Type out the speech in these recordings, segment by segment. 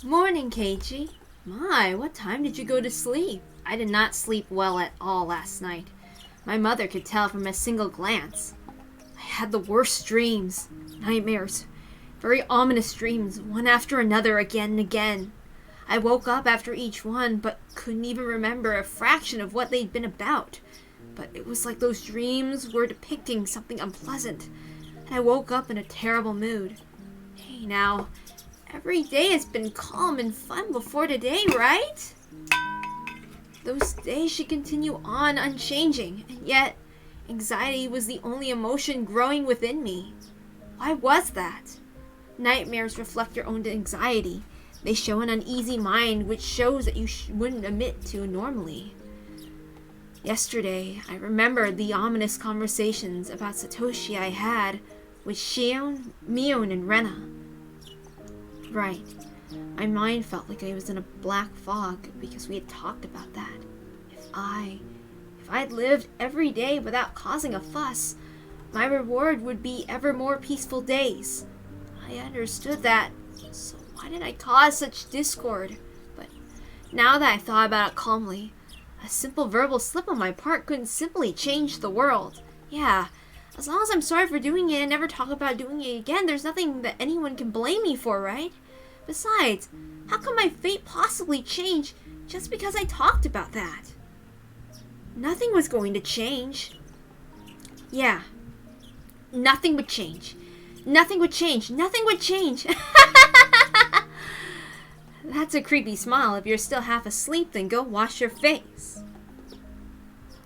Morning, Keiichi. My, what time did you go to sleep? I did not sleep well at all last night. My mother could tell from a single glance. I had the worst dreams, nightmares, very ominous dreams, one after another again and again. I woke up after each one, but couldn't even remember a fraction of what they'd been about. But it was like those dreams were depicting something unpleasant, and I woke up in a terrible mood. Hey now, every day has been calm and fun before today, right? Those days should continue on unchanging, and yet anxiety was the only emotion growing within me. Why was that? Nightmares reflect your own anxiety. They show an uneasy mind, which shows that you wouldn't admit to normally. Yesterday, I remembered the ominous conversations about Satoshi I had with Shion, Mion, and Rena. Right. My mind felt like I was in a black fog because we had talked about that. If I'd lived every day without causing a fuss, my reward would be ever more peaceful days. I understood that, so why did I cause such discord? But now that I thought about it calmly, a simple verbal slip on my part couldn't simply change the world. Yeah, as long as I'm sorry for doing it and never talk about doing it again, there's nothing that anyone can blame me for, right? Besides, how could my fate possibly change just because I talked about that? Nothing was going to change. Yeah, nothing would change. Nothing would change. Nothing would change. That's a creepy smile. If you're still half asleep, then go wash your face.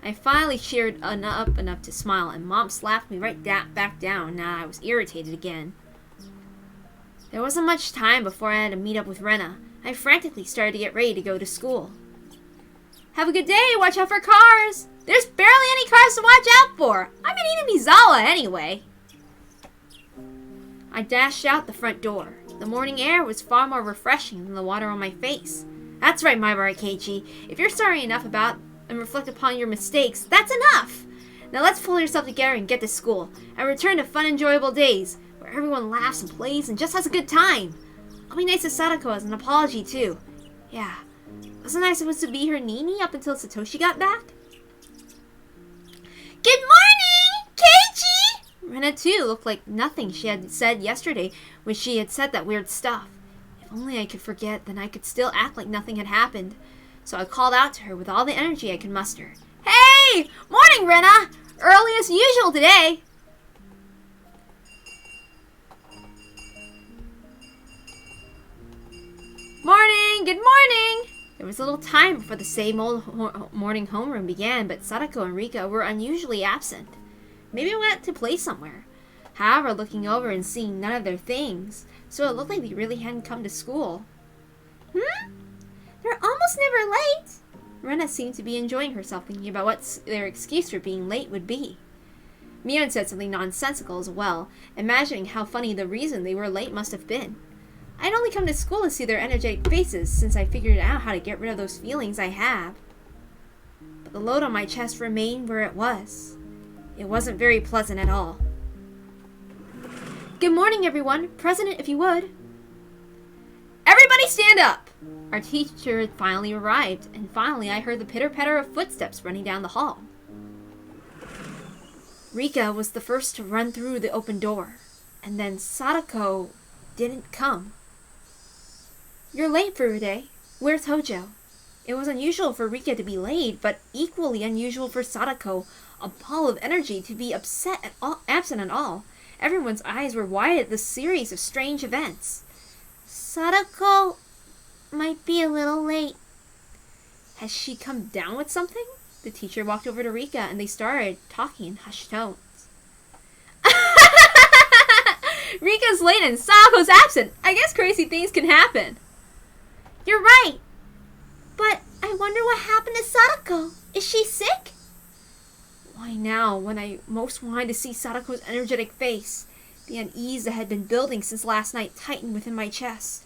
I finally cheered up enough to smile, and Mom slapped me right back down. Now I was irritated again. There wasn't much time before I had to meet up with Rena. I frantically started to get ready to go to school. Have a good day. Watch out for cars. There's barely any cars to watch out for. I'm in Inamizawa anyway. I dashed out the front door. The morning air was far more refreshing than the water on my face. That's right, my boy Keiichi. If you're sorry enough about and reflect upon your mistakes, that's enough. Now let's pull yourself together and get to school, and return to fun, enjoyable days, where everyone laughs and plays and just has a good time. I'll be nice to Satoko as an apology, too. Yeah, wasn't I supposed to be her Nini up until Satoshi got back? Good morning, Keiichi! Rena, too, looked like nothing she had said yesterday when she had said that weird stuff. If only I could forget, then I could still act like nothing had happened. So I called out to her with all the energy I could muster. Hey! Morning, Rena! Early as usual today! Morning! Good morning! There was a little time before the same old morning homeroom began, but Sadako and Rika were unusually absent. Maybe they went to play somewhere. However, looking over and seeing none of their things, so it looked like they really hadn't come to school. They're almost never late! Rena seemed to be enjoying herself, thinking about what their excuse for being late would be. Mion said something nonsensical as well, imagining how funny the reason they were late must have been. I'd only come to school to see their energetic faces, since I figured out how to get rid of those feelings I have. But the load on my chest remained where it was. It wasn't very pleasant at all. Good morning, everyone. President, if you would. Everybody stand up! Our teacher had finally arrived, and finally I heard the pitter-patter of footsteps running down the hall. Rika was the first to run through the open door, and then Sadako didn't come. You're late for today. Where's Hojo? It was unusual for Rika to be late, but equally unusual for Sadako, a ball of energy, to be absent at all. Everyone's eyes were wide at this series of strange events. Sadako might be a little late. Has she come down with something? The teacher walked over to Rika, and they started talking in hushed tones. Rika's late and Sadako's absent. I guess crazy things can happen. You're right. But I wonder what happened to Sadako. Is she sick? Why now, when I most wanted to see Sadako's energetic face? The unease that had been building since last night tightened within my chest.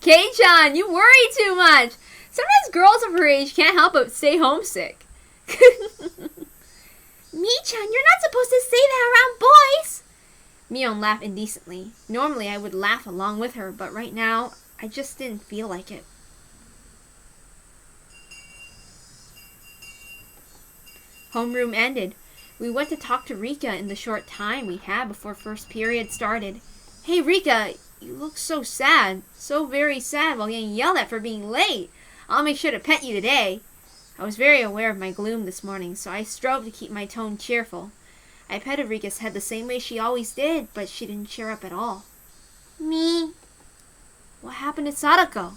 Kei-chan, you worry too much. Sometimes girls of her age can't help but stay homesick. Mi-chan, you're not supposed to say that around boys. Mion laughed indecently. Normally I would laugh along with her, but right now, I just didn't feel like it. Homeroom ended. We went to talk to Rika in the short time we had before first period started. Hey Rika, you look so sad. So very sad while getting yelled at for being late. I'll make sure to pet you today. I was very aware of my gloom this morning, so I strove to keep my tone cheerful. I petted Rika's head the same way she always did, but she didn't cheer up at all. Me? What happened to Sadako?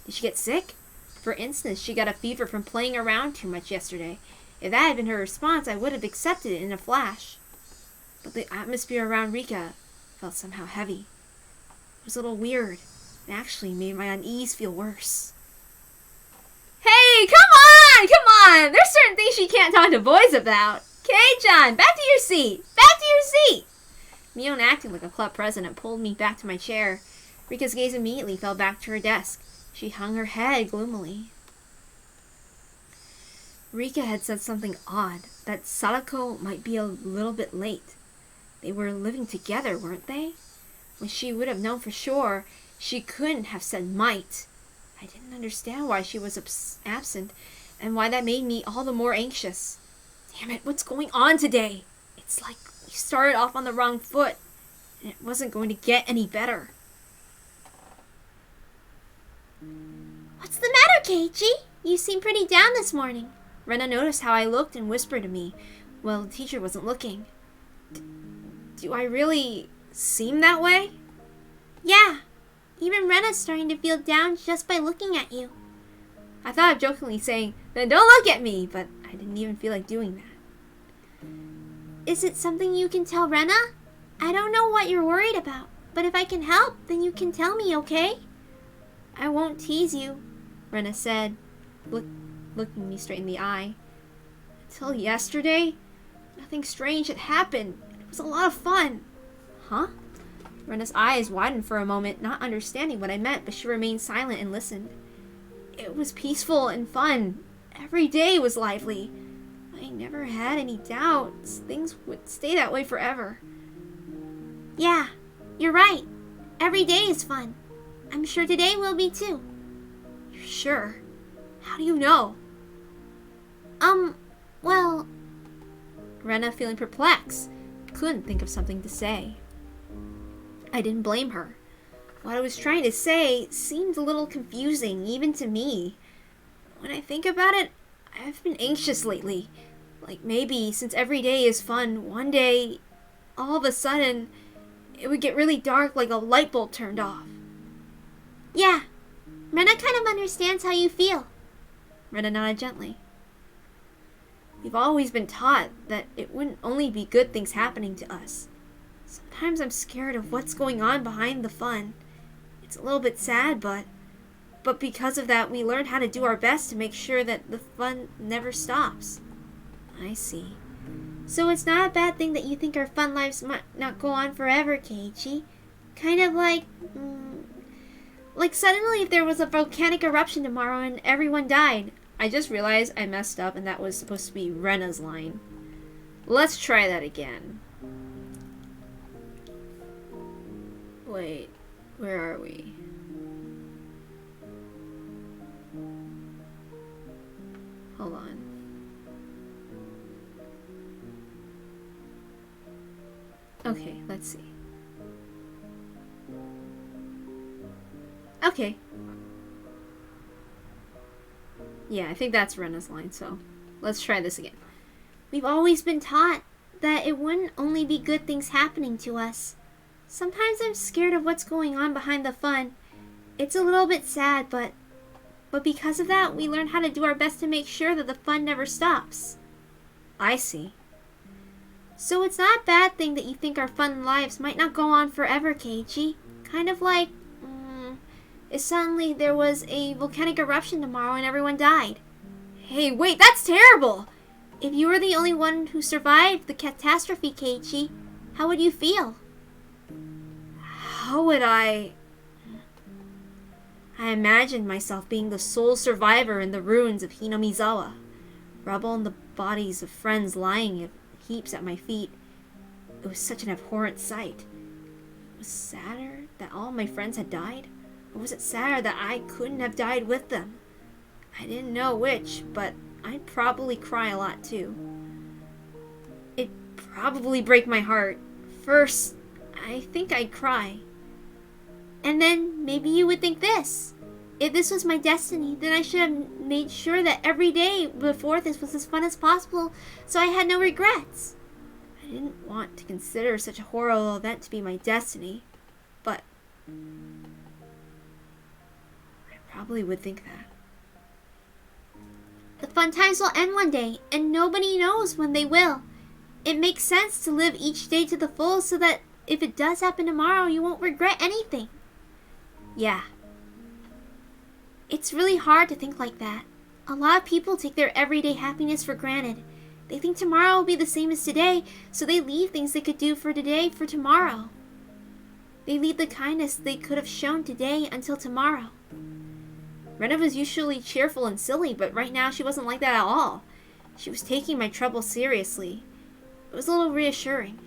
Did she get sick? For instance, she got a fever from playing around too much yesterday. If that had been her response, I would have accepted it in a flash. But the atmosphere around Rika felt somehow heavy. It was a little weird. It actually made my unease feel worse. Hey, come on! There's certain things she can't talk to boys about. Kei-chan, back to your seat! Mion, acting like a club president, pulled me back to my chair. Rika's gaze immediately fell back to her desk. She hung her head gloomily. Rika had said something odd, that Sadako might be a little bit late. They were living together, weren't they? When she would have known for sure, she couldn't have said might. I didn't understand why she was absent, and why that made me all the more anxious. Damn it, what's going on today? It's like we started off on the wrong foot, and it wasn't going to get any better. What's the matter, Keiichi? You seem pretty down this morning. Rena noticed how I looked and whispered to me, while the teacher wasn't looking. Do I really seem that way? Yeah. Even Rena's starting to feel down just by looking at you. I thought of jokingly saying, then don't look at me, but I didn't even feel like doing that. Is it something you can tell Rena? I don't know what you're worried about, but if I can help, then you can tell me, okay? I won't tease you, Rena said, looking me straight in the eye. Until yesterday, nothing strange had happened. It was a lot of fun. Huh? Rena's eyes widened for a moment, not understanding what I meant, but she remained silent and listened. It was peaceful and fun. Every day was lively. I never had any doubts. Things would stay that way forever. Yeah, you're right. Every day is fun. I'm sure today will be too. You're sure? How do you know? Well... Rena, feeling perplexed, couldn't think of something to say. I didn't blame her. What I was trying to say seemed a little confusing, even to me. When I think about it, I've been anxious lately. Like maybe, since every day is fun, one day, all of a sudden, it would get really dark like a light bulb turned off. Yeah, Rena kind of understands how you feel. Rena nodded gently. We've always been taught that it wouldn't only be good things happening to us. Sometimes I'm scared of what's going on behind the fun. It's a little bit sad, but because of that, we learned how to do our best to make sure that the fun never stops. I see. So it's not a bad thing that you think our fun lives might not go on forever, Keiichi. Kind of like suddenly if there was a volcanic eruption tomorrow and everyone died. I just realized I messed up and that was supposed to be Rena's line. Let's try that again. Wait, where are we? Hold on. Okay, let's see. Okay. Yeah, I think that's Rena's line, so let's try this again. We've always been taught that it wouldn't only be good things happening to us. Sometimes I'm scared of what's going on behind the fun. It's a little bit sad, but because of that, we learn how to do our best to make sure that the fun never stops. I see. So it's not a bad thing that you think our fun lives might not go on forever, Keiichi. Kind of like, if suddenly there was a volcanic eruption tomorrow and everyone died. Hey, wait, that's terrible! If you were the only one who survived the catastrophe, Keiichi, how would you feel? How would I imagined myself being the sole survivor in the ruins of Hinomizawa. Rubble and the bodies of friends lying in heaps at my feet. It was such an abhorrent sight. was sadder that all my friends had died? Or was it sadder that I couldn't have died with them? I didn't know which, but I'd probably cry a lot too. It'd probably break my heart. First, I think I'd cry. And then maybe you would think this. If this was my destiny, then I should have made sure that every day before this was as fun as possible, so I had no regrets. I didn't want to consider such a horrible event to be my destiny, but I probably would think that. The fun times will end one day, and nobody knows when they will. It makes sense to live each day to the full so that if it does happen tomorrow, you won't regret anything. Yeah. It's really hard to think like that. A lot of people take their everyday happiness for granted. They think tomorrow will be the same as today, so they leave things they could do for today for tomorrow. They leave the kindness they could have shown today until tomorrow. Rena was usually cheerful and silly, but right now she wasn't like that at all. She was taking my trouble seriously. It was a little reassuring.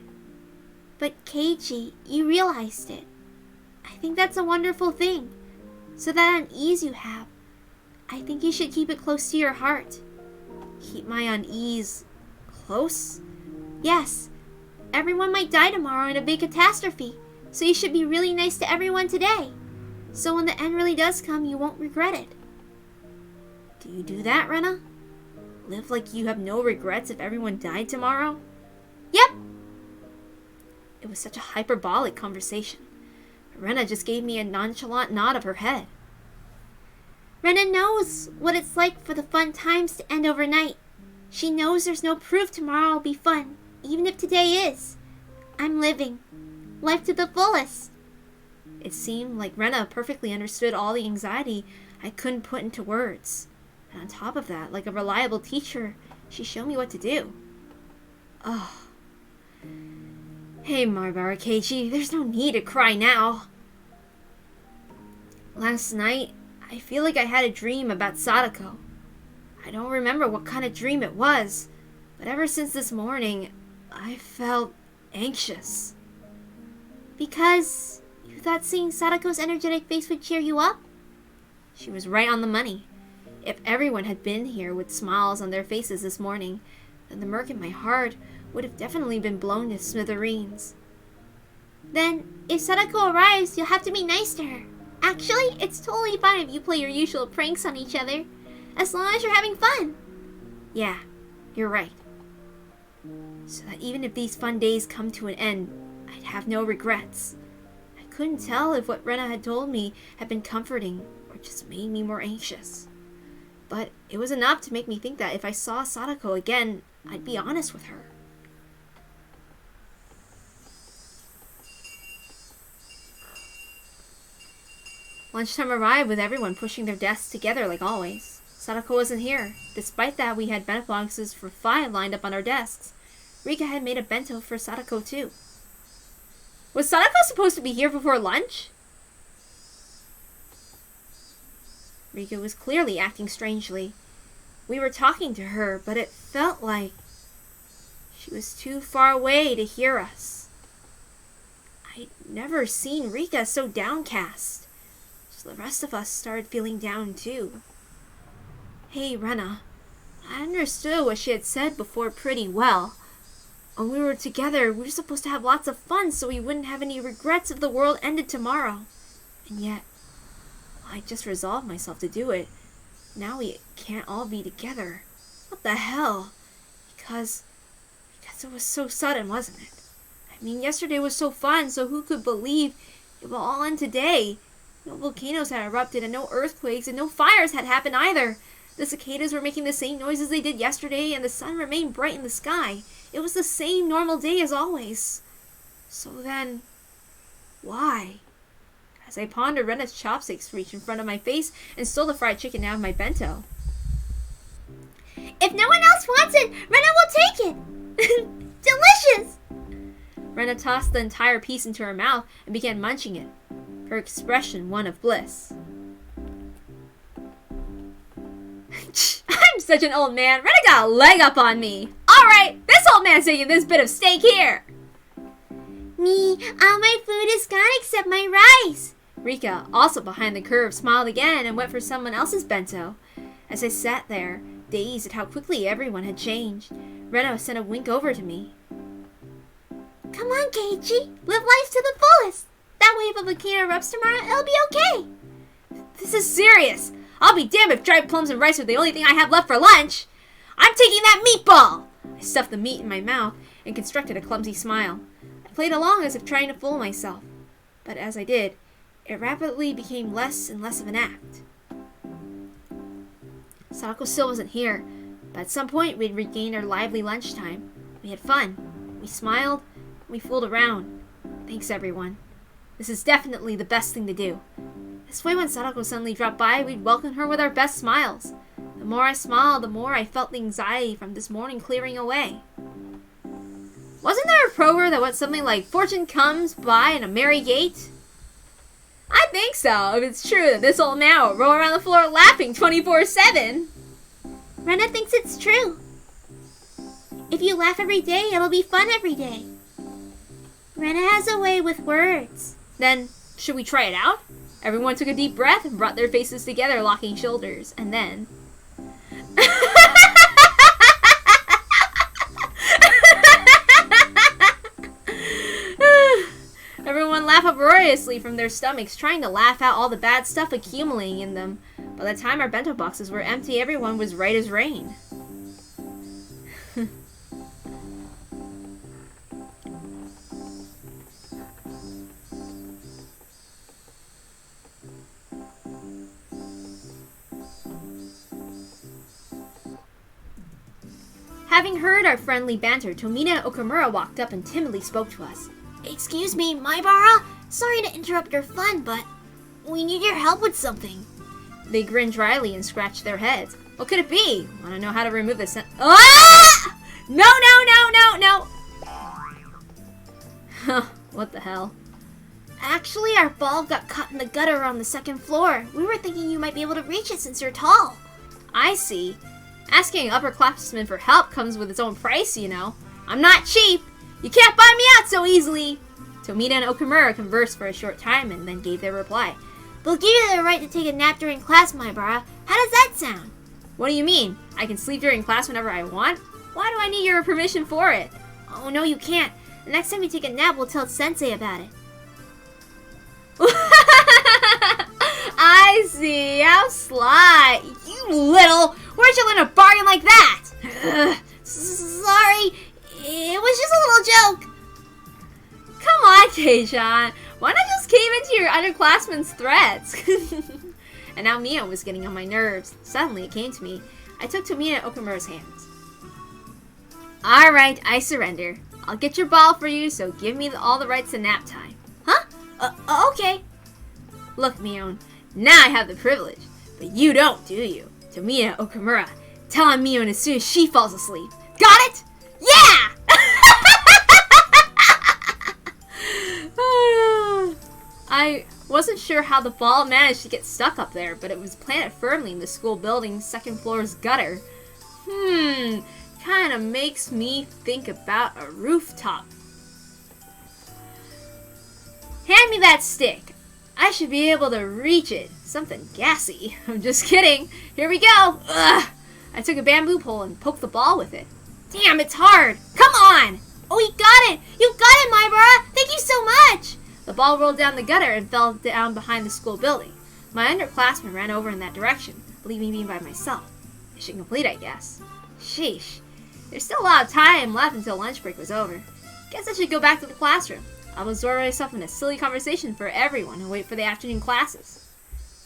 But Keiichi, you realized it. I think that's a wonderful thing. So that unease you have, I think you should keep it close to your heart. Keep my unease close? Yes. Everyone might die tomorrow in a big catastrophe, so you should be really nice to everyone today. So when the end really does come, you won't regret it. Do you do that, Rena? Live like you have no regrets if everyone died tomorrow? Yep. It was such a hyperbolic conversation. Rena just gave me a nonchalant nod of her head. Rena knows what it's like for the fun times to end overnight. She knows there's no proof tomorrow will be fun, even if today is. I'm living. Life to the fullest. It seemed like Rena perfectly understood all the anxiety I couldn't put into words. And on top of that, like a reliable teacher, she showed me what to do. Oh. Hey, Marbara Keiichi, there's no need to cry now. Last night, I feel like I had a dream about Sadako. I don't remember what kind of dream it was, but ever since this morning, I felt anxious. Because you thought seeing Sadako's energetic face would cheer you up? She was right on the money. If everyone had been here with smiles on their faces this morning, then the murk in my heart would have definitely been blown to smithereens. Then, if Sadako arrives, you'll have to be nice to her. Actually, it's totally fine if you play your usual pranks on each other, as long as you're having fun. Yeah, you're right. So that even if these fun days come to an end, I'd have no regrets. I couldn't tell if what Rena had told me had been comforting or just made me more anxious. But it was enough to make me think that if I saw Sadako again, I'd be honest with her. Lunchtime arrived with everyone pushing their desks together like always. Sadako wasn't here. Despite that, we had bento boxes for 5 lined up on our desks. Rika had made a bento for Sadako too. Was Sadako supposed to be here before lunch? Rika was clearly acting strangely. We were talking to her, but it felt like she was too far away to hear us. I'd never seen Rika so downcast. So the rest of us started feeling down too. Hey, Rena, I understood what she had said before pretty well. When we were together, we were supposed to have lots of fun so we wouldn't have any regrets if the world ended tomorrow. And yet, I just resolved myself to do it. Now we can't all be together. What the hell? Because it was so sudden, wasn't it? I mean, yesterday was so fun, so who could believe it will all end today? No volcanoes had erupted, and no earthquakes, and no fires had happened either. The cicadas were making the same noises they did yesterday, and the sun remained bright in the sky. It was the same normal day as always. So then, why? As I pondered, Rena's chopsticks reached in front of my face and stole the fried chicken out of my bento. If no one else wants it, Rena will take it! Delicious! Rena tossed the entire piece into her mouth and began munching it, her expression one of bliss. I'm such an old man. Rena got a leg up on me. Alright, this old man's taking this bit of steak here. Me, all my food is gone Rika, also behind the curve, smiled again and went for someone else's bento. As I sat there, dazed at how quickly everyone had changed, Reno sent a wink over to me. Come on, Keiichi. Live life to the fullest. That way if a volcano erupts tomorrow, it'll be okay. This is serious. I'll be damned if dried plums and rice are the only thing I have left for lunch. I'm taking that meatball. I stuffed the meat in my mouth and constructed a clumsy smile. I played along as if trying to fool myself. But as I did, it rapidly became less and less of an act. Sadako still wasn't here, but at some point we'd regained our lively lunchtime. We had fun. We smiled. We fooled around. Thanks, everyone. This is definitely the best thing to do. This way when Sadako suddenly dropped by, we'd welcome her with our best smiles. The more I smiled, the more I felt the anxiety from this morning clearing away. Wasn't there a proverb that went something like, fortune comes by in a merry gait? I think so, if it's true that this old man will roll around the floor laughing 24/7. Rena thinks it's true. If you laugh every day, it'll be fun every day. Rena has a way with words. Then, should we try it out? Everyone took a deep breath and brought their faces together, locking shoulders. And then... Everyone laughed uproariously from their stomachs, trying to laugh out all the bad stuff accumulating in them. By the time our bento boxes were empty, everyone was right as rain. Having heard our friendly banter, Tomita and Okamura walked up and timidly spoke to us. Excuse me, Maibara? Sorry to interrupt your fun, but we need your help with something. They grinned dryly and scratched their heads. What could it be? Want to know how to remove this? Ah! No! Huh, what the hell? Actually, our ball got caught in the gutter on the second floor. We were thinking you might be able to reach it since you're tall. I see. Asking an upperclassman for help comes with its own price, you know. I'm not cheap. You can't buy me out so easily. Tomita and Okamura conversed for a short time and then gave their reply. We'll give you the right to take a nap during class, Maibara. How does that sound? What do you mean? I can sleep during class whenever I want? Why do I need your permission for it? Oh, no, you can't. The next time you take a nap, we'll tell Sensei about it. I see. How sly. You little. Where'd you learn to bargain like that? Sorry. It was just a little joke. Come on, Kei-chan. Why not just cave into your underclassmen's threats? And now Mio was getting on my nerves. Suddenly it came to me. I took Tomita and Okamura's hands. Alright, I surrender. I'll get your ball for you, so give me all the rights to nap time. Huh? Okay. Look, Mion, now I have the privilege. But you don't, do you? Tomita Okamura, tell on Mion as soon as she falls asleep. Got it? Yeah! I wasn't sure how the ball managed to get stuck up there, but it was planted firmly in the school building's second floor's gutter. Kinda makes me think about a rooftop. Hand me that stick. I should be able to reach it. Something gassy. I'm just kidding. Here we go. Ugh. I took a bamboo pole and poked the ball with it. Damn, it's hard. Come on. Oh, you got it. You got it, Maibara. Thank you so much. The ball rolled down the gutter and fell down behind the school building. My underclassmen ran over in that direction, leaving me by myself. Mission complete, I guess. Sheesh. There's still a lot of time left until lunch break was over. Guess I should go back to the classroom. I'll absorb myself in a silly conversation for everyone and wait for the afternoon classes.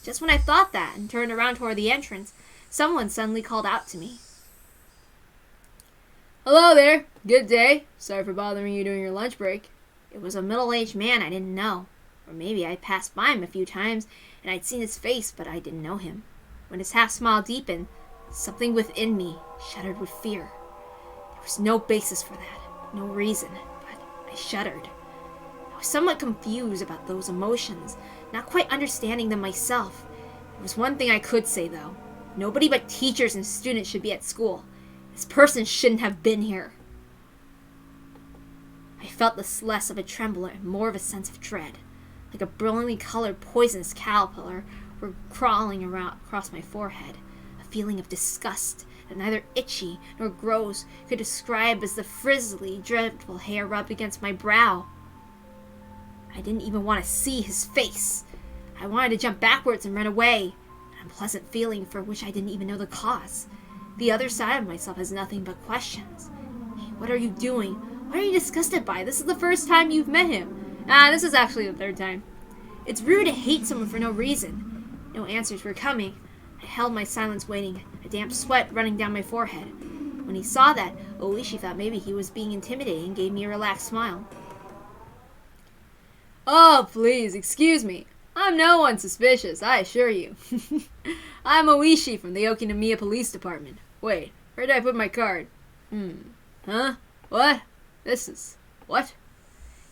Just when I thought that and turned around toward the entrance, someone suddenly called out to me. Hello there. Good day. Sorry for bothering you during your lunch break. It was a middle-aged man I didn't know. Or maybe I'd passed by him a few times and I'd seen his face, but I didn't know him. When his half-smile deepened, something within me shuddered with fear. There was no basis for that, no reason, but I shuddered. I was somewhat confused about those emotions, not quite understanding them myself. There was one thing I could say, though. Nobody but teachers and students should be at school. This person shouldn't have been here. I felt this less of a tremble and more of a sense of dread. like a brilliantly colored poisonous caterpillar, were crawling around across my forehead. A feeling of disgust that neither itchy nor gross could describe as the frizzly, dreadful hair rubbed against my brow. I didn't even want to see his face. I wanted to jump backwards and run away, an unpleasant feeling for which I didn't even know the cause. The other side of myself has nothing but questions. Hey, what are you doing? What are you disgusted by? This is the first time you've met him. This is actually the third time. It's rude to hate someone for no reason. No answers were coming. I held my silence waiting, a damp sweat running down my forehead. When he saw that, Oishi thought maybe he was being intimidated and gave me a relaxed smile. Oh, please, excuse me. I'm no one suspicious, I assure you. I'm Oishi from the Okinomiya Police Department. Wait, where did I put my card? Huh? What? This is... what?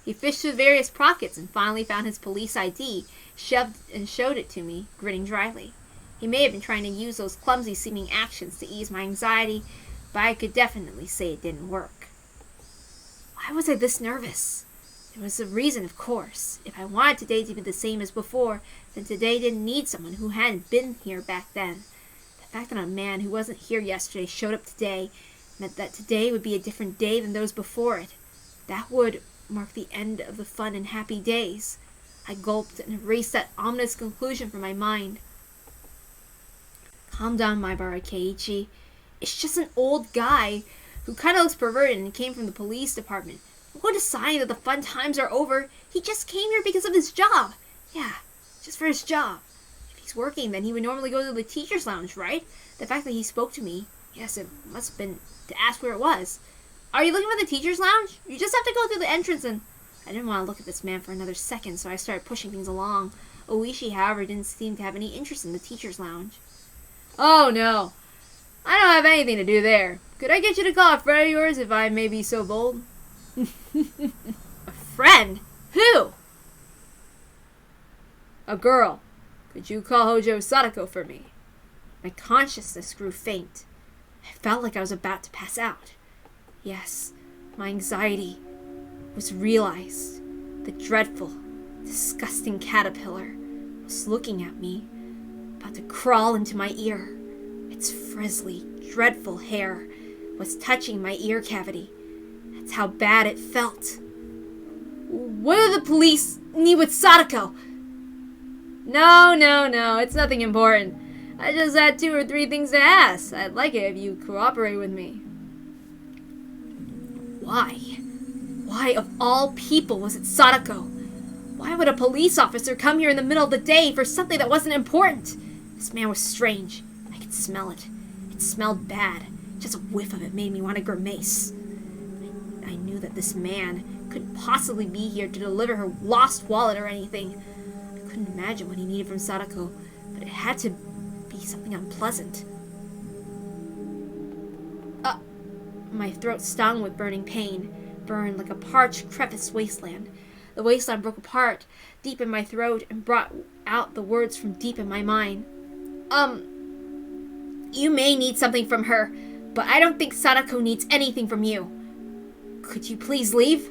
He fished through various pockets and finally found his police ID, shoved and showed it to me, grinning dryly. He may have been trying to use those clumsy-seeming actions to ease my anxiety, but I could definitely say it didn't work. Why was I this nervous? There was a reason, of course. If I wanted today to be the same as before, then today didn't need someone who hadn't been here back then. The fact that a man who wasn't here yesterday showed up today meant that today would be a different day than those before it. That would mark the end of the fun and happy days. I gulped and erased that ominous conclusion from my mind. Calm down, Maibara Keiichi. It's just an old guy who kind of looks perverted and came from the police department. What a sign that the fun times are over. He just came here because of his job. Yeah, just for his job. If he's working, then he would normally go to the teacher's lounge, right? The fact that he spoke to me, yes, it must have been to ask where it was. Are you looking for the teacher's lounge? You just have to go through the entrance and... I didn't want to look at this man for another second, so I started pushing things along. Oishi, however, didn't seem to have any interest in the teacher's lounge. Oh, no. I don't have anything to do there. Could I get you to call a friend of yours if I may be so bold? A friend? Who? A girl. Could you call Hojo Sadako for me? My consciousness grew faint. I felt like I was about to pass out. Yes, my anxiety was realized. The dreadful, disgusting caterpillar was looking at me, about to crawl into my ear. Its frizzly, dreadful hair was touching my ear cavity. That's how bad it felt. What do the police need with Sadako? No, it's nothing important. I just had 2 or 3 things to ask. I'd like it if you cooperate with me. Why? Why, of all people, was it Sadako? Why would a police officer come here in the middle of the day for something that wasn't important? This man was strange. I could smell it. It smelled bad. Just a whiff of it made me want to grimace. I knew that this man couldn't possibly be here to deliver her lost wallet or anything. I couldn't imagine what he needed from Sadako, but it had to be something unpleasant. My throat stung with burning pain, burned like a parched, creviced wasteland. The wasteland broke apart deep in my throat and brought out the words from deep in my mind. You may need something from her, but I don't think Sadako needs anything from you. Could you please leave?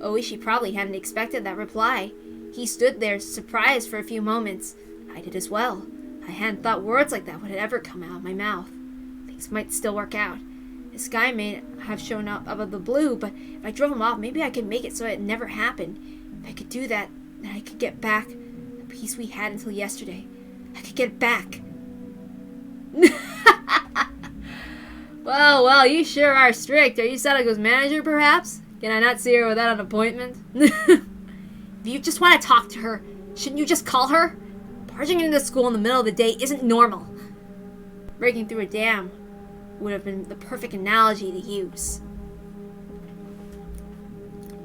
Oishi probably hadn't expected that reply. He stood there, surprised for a few moments. I did as well. I hadn't thought words like that would ever come out of my mouth. Things might still work out. This guy may have shown up out of the blue, but if I drove him off, maybe I could make it so it never happened. If I could do that, then I could get back the peace we had until yesterday. I could get it back. Well, you sure are strict. Are you Sadako's manager, perhaps? Can I not see her without an appointment? If you just want to talk to her, shouldn't you just call her? Barging into school in the middle of the day isn't normal. Breaking through a dam would have been the perfect analogy to use.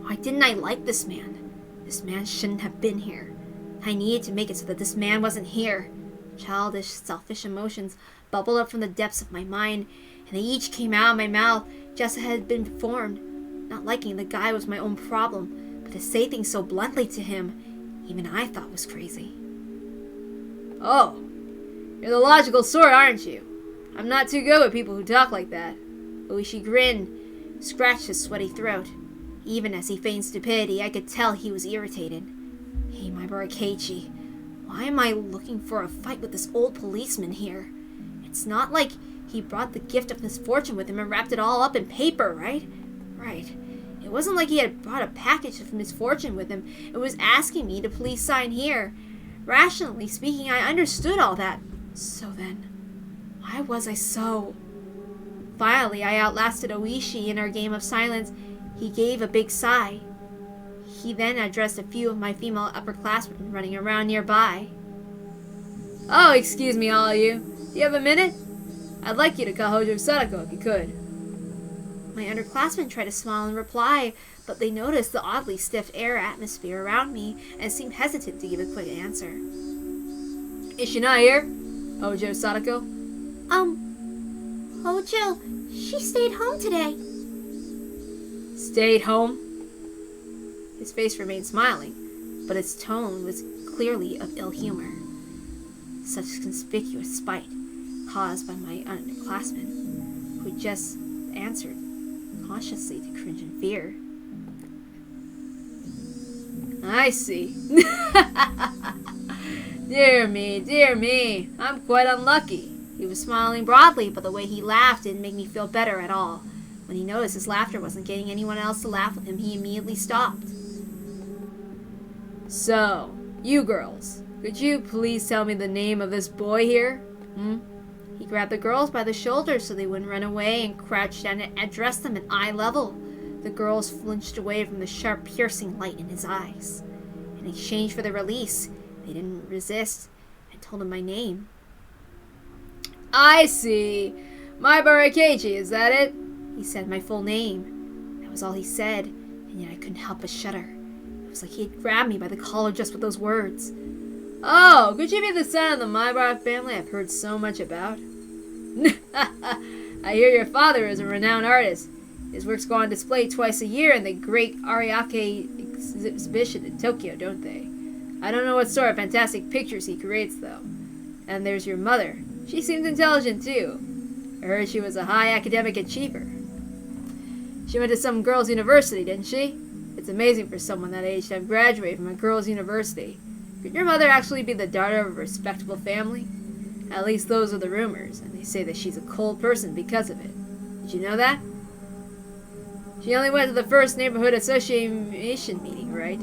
Why didn't I like this man? This man shouldn't have been here. I needed to make it so that this man wasn't here. Childish, selfish emotions bubbled up from the depths of my mind, and they each came out of my mouth just as had been formed. Not liking the guy was my own problem, but to say things so bluntly to him, even I thought was crazy. Oh, you're the logical sort, aren't you? I'm not too good with people who talk like that. Oishi grinned, scratched his sweaty throat. Even as he feigned stupidity, I could tell he was irritated. Hey, my boy Keiichi, why am I looking for a fight with this old policeman here? It's not like he brought the gift of misfortune with him and wrapped it all up in paper, right? Right. It wasn't like he had brought a package of misfortune with him and was asking me to please sign here. Rationally speaking, I understood all that. So then, why was I so... Finally, I outlasted Oishi in our game of silence. He gave a big sigh. He then addressed a few of my female upperclassmen running around nearby. Oh, excuse me, all of you. Do you have a minute? I'd like you to call Hojo Sadako if you could. My underclassmen tried to smile and reply, but they noticed the oddly stiff air atmosphere around me and seemed hesitant to give a quick answer. Is she not here? Hojo Sadako? Hojo, she stayed home today. Stayed home? His face remained smiling, but its tone was clearly of ill humor. Such conspicuous spite caused by my underclassmen, who just answered cautiously to cringe in fear. I see. Dear me, I'm quite unlucky. He was smiling broadly, but the way he laughed didn't make me feel better at all. When he noticed his laughter wasn't getting anyone else to laugh with him, he immediately stopped. So, you girls, could you please tell me the name of this boy here? He grabbed the girls by the shoulders so they wouldn't run away and crouched down and addressed them at eye level. The girls flinched away from the sharp, piercing light in his eyes. In exchange for the release, they didn't resist and told him my name. I see. My Keiichi, is that it? He said my full name. That was all he said, and yet I couldn't help but shudder. It was like he had grabbed me by the collar just with those words. Oh, could you be the son of the Maibara family I've heard so much about? I hear your father is a renowned artist. His works go on display twice a year in the Great Ariake exhibition in Tokyo, don't they? I don't know what sort of fantastic pictures he creates, though. And there's your mother. She seems intelligent, too. I heard she was a high academic achiever. She went to some girls' university, didn't she? It's amazing for someone that age to have graduated from a girls' university. Could your mother actually be the daughter of a respectable family? At least those are the rumors, and they say that she's a cold person because of it. Did you know that? She only went to the first neighborhood association meeting, right?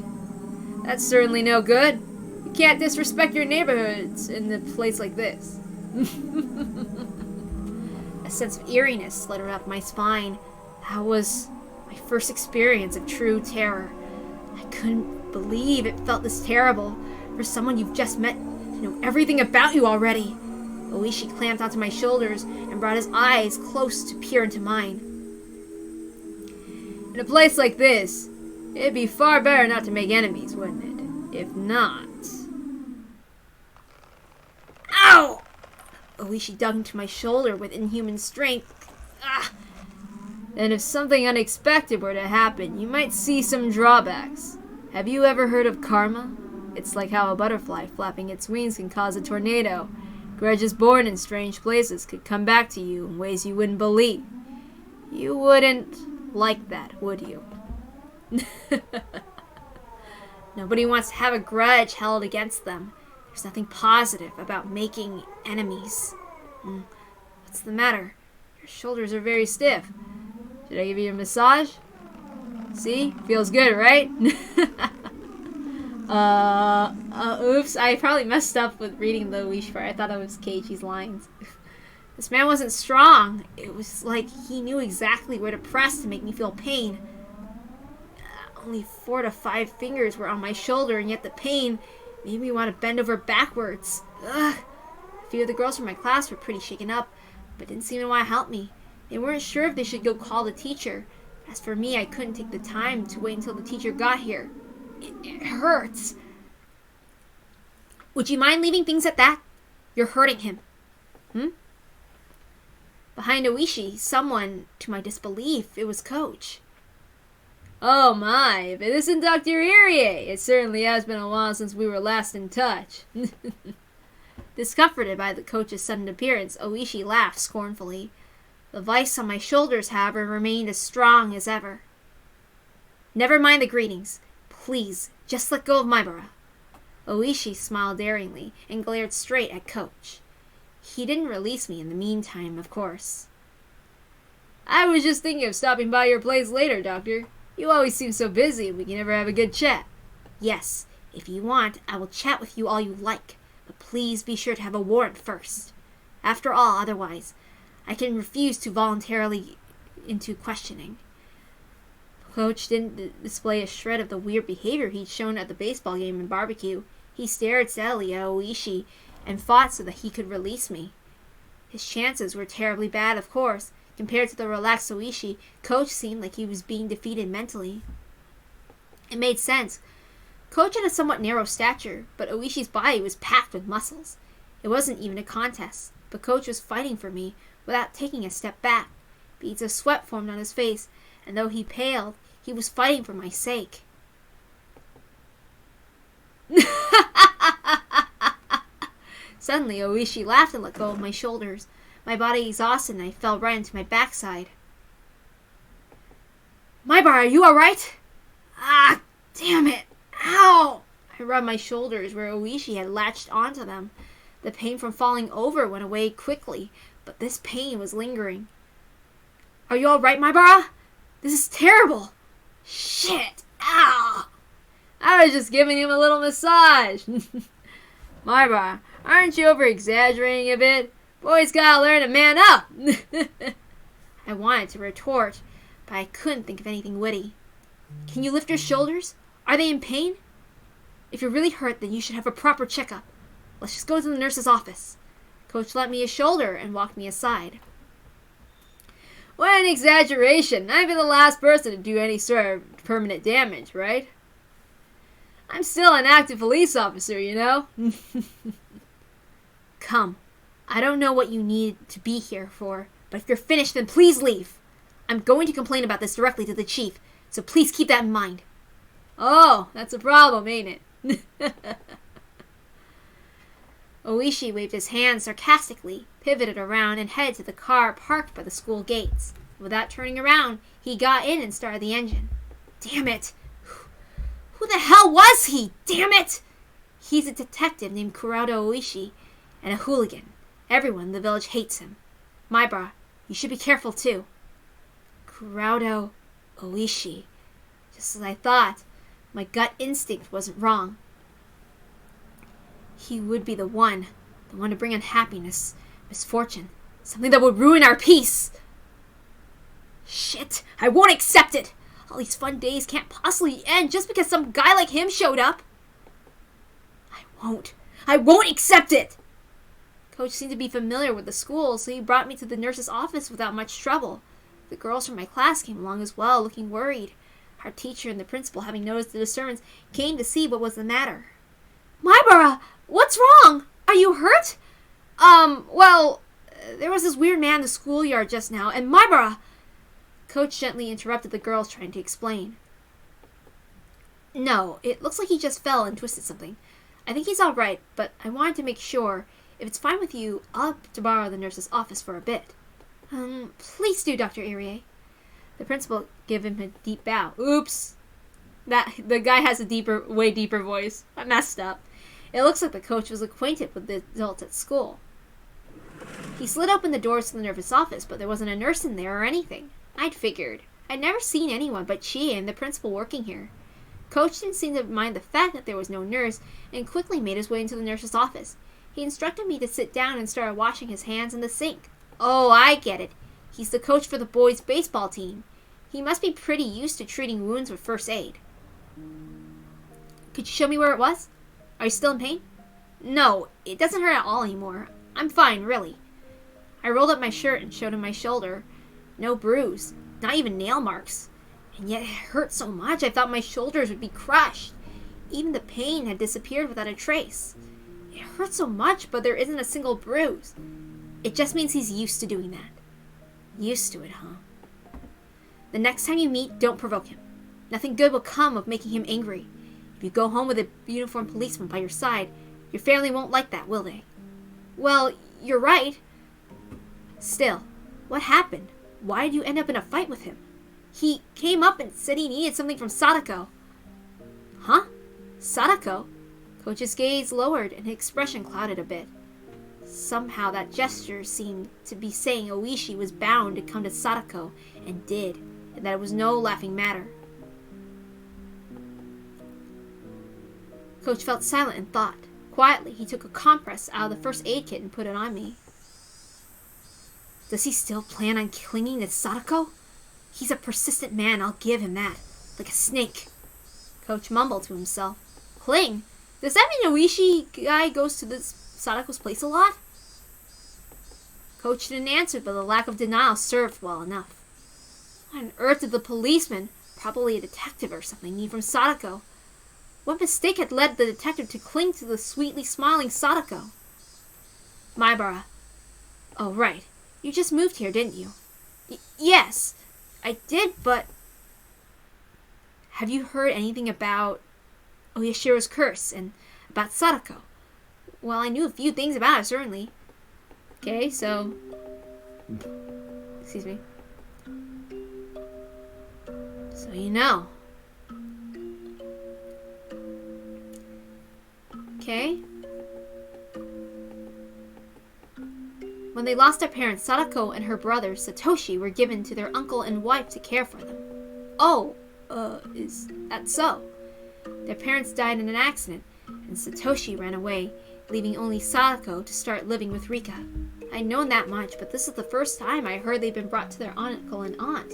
That's certainly no good. You can't disrespect your neighborhoods in a place like this. A sense of eeriness slithered up my spine. That was my first experience of true terror. I couldn't believe it felt this terrible for someone you've just met to know everything about you already. Oishi clamped onto my shoulders and brought his eyes close to peer into mine. In a place like this, it'd be far better not to make enemies, wouldn't it? If not... Ow! Oishi dug into my shoulder with inhuman strength. And if something unexpected were to happen, you might see some drawbacks. Have you ever heard of karma? It's like how a butterfly flapping its wings can cause a tornado. Grudges born in strange places could come back to you in ways you wouldn't believe. You wouldn't like that, would you? Nobody wants to have a grudge held against them. There's nothing positive about making enemies. What's the matter? Your shoulders are very stiff. Should I give you a massage? See? Feels good, right? Oops. I probably messed up with reading the Oishi part. I thought it was Keiichi's lines. This man wasn't strong. It was like he knew exactly where to press to make me feel pain. Only 4 to 5 fingers were on my shoulder, and yet the pain made me want to bend over backwards. Ugh. A few of the girls from my class were pretty shaken up, but didn't seem to want to help me. They weren't sure if they should go call the teacher. As for me, I couldn't take the time to wait until the teacher got here. It hurts. Would you mind leaving things at that? You're hurting him. Behind Oishi, someone, to my disbelief, it was Coach. Oh my, if it isn't Dr. Irie! It certainly has been a while since we were last in touch. Discomforted by the coach's sudden appearance, Oishi laughed scornfully. The vice on my shoulders, however, remained as strong as ever. Never mind the greetings. Please, just let go of Maibara. Oishi smiled daringly and glared straight at Coach. He didn't release me in the meantime, of course. I was just thinking of stopping by your place later, Doctor. You always seem so busy and we can never have a good chat. Yes, if you want, I will chat with you all you like, but please be sure to have a warrant first. After all, otherwise, I can refuse to voluntarily into questioning. Coach didn't display a shred of the weird behavior he'd shown at the baseball game and barbecue. He stared steadily at Oishi and fought so that he could release me. His chances were terribly bad, of course. Compared to the relaxed Oishi, Coach seemed like he was being defeated mentally. It made sense. Coach had a somewhat narrow stature, but Oishi's body was packed with muscles. It wasn't even a contest, but Coach was fighting for me without taking a step back. Beads of sweat formed on his face, and though he paled, he was fighting for my sake. Suddenly, Oishi laughed and let go of my shoulders. My body exhausted, and I fell right into my backside. Maibara, are you alright? Ah, damn it! Ow! I rubbed my shoulders where Oishi had latched onto them. The pain from falling over went away quickly, but this pain was lingering. Are you alright, Maibara? This is terrible! Shit! Ow! I was just giving him a little massage. Maibara, aren't you over-exaggerating a bit? Boys gotta learn to man up! I wanted to retort, but I couldn't think of anything witty. Can you lift your shoulders? Are they in pain? If you're really hurt, then you should have a proper checkup. Let's just go to the nurse's office. Coach lent me a shoulder and walked me aside. What an exaggeration! I've been the last person to do any sort of permanent damage, right? I'm still an active police officer, you know? Come. I don't know what you need to be here for, but if you're finished, then please leave. I'm going to complain about this directly to the chief, so please keep that in mind. Oh, that's a problem, ain't it? Oishi waved his hand sarcastically, pivoted around, and headed to the car parked by the school gates. Without turning around, he got in and started the engine. Damn it! Who the hell was he? Damn it! He's a detective named Kuroda Oishi, and a hooligan. Everyone in the village hates him. Maibara, you should be careful too. Kuroda Oishi. Just as I thought. My gut instinct wasn't wrong. He would be the one to bring unhappiness, misfortune, something that would ruin our peace. Shit, I won't accept it. All these fun days can't possibly end just because some guy like him showed up. I won't accept it. Coach seemed to be familiar with the school, so he brought me to the nurse's office without much trouble. The girls from my class came along as well, looking worried. Our teacher and the principal, having noticed the disturbance, came to see what was the matter. Maibara, what's wrong? Are you hurt? There was this weird man in the schoolyard just now, and Maibara... Coach gently interrupted the girls trying to explain. No, it looks like he just fell and twisted something. I think he's all right, but I wanted to make sure. If it's fine with you, I'll have to borrow the nurse's office for a bit. Please do, Dr. Irie. The principal gave him a deep bow. Oops. The guy has a way deeper voice. I messed up. It looks like the coach was acquainted with the adults at school. He slid open the doors to the nurse's office, but there wasn't a nurse in there or anything. I'd figured. I'd never seen anyone but Chie and the principal working here. Coach didn't seem to mind the fact that there was no nurse, and quickly made his way into the nurse's office. He instructed me to sit down and started washing his hands in the sink. Oh, I get it. He's the coach for the boys' baseball team. He must be pretty used to treating wounds with first aid. Could you show me where it was? Are you still in pain? No, it doesn't hurt at all anymore. I'm fine, really. I rolled up my shirt and showed him my shoulder. No bruise, not even nail marks. And yet it hurt so much I thought my shoulders would be crushed. Even the pain had disappeared without a trace. It hurt so much, but there isn't a single bruise. It just means he's used to doing that. Used to it, huh? The next time you meet, don't provoke him. Nothing good will come of making him angry. If you go home with a uniformed policeman by your side, your family won't like that, will they? Well, you're right. Still, what happened? Why did you end up in a fight with him? He came up and said he needed something from Sadako. Huh? Sadako? Coach's gaze lowered and his expression clouded a bit. Somehow that gesture seemed to be saying Oishi was bound to come to Sadako, and did, and that it was no laughing matter. Coach felt silent in thought. Quietly, he took a compress out of the first aid kit and put it on me. Does he still plan on clinging to Sadako? He's a persistent man, I'll give him that. Like a snake. Coach mumbled to himself. Cling? Does that mean Oishi guy goes to this Sadako's place a lot? Coach didn't answer, but the lack of denial served well enough. What on earth did the policeman, probably a detective or something, need from Sadako? What mistake had led the detective to cling to the sweetly smiling Sadako? Maibara. Oh, right. You just moved here, didn't you? Yes, I did, but... Have you heard anything about Oyashiro's curse and about Sadako? Well, I knew a few things about it, certainly. Okay, so... Excuse me. So you know. Okay. When they lost their parents, Sadako and her brother, Satoshi, were given to their uncle and wife to care for them. Oh, is that so? Their parents died in an accident, and Satoshi ran away, leaving only Sadako to start living with Rika. I'd known that much, but this is the first time I heard they'd been brought to their uncle and aunt.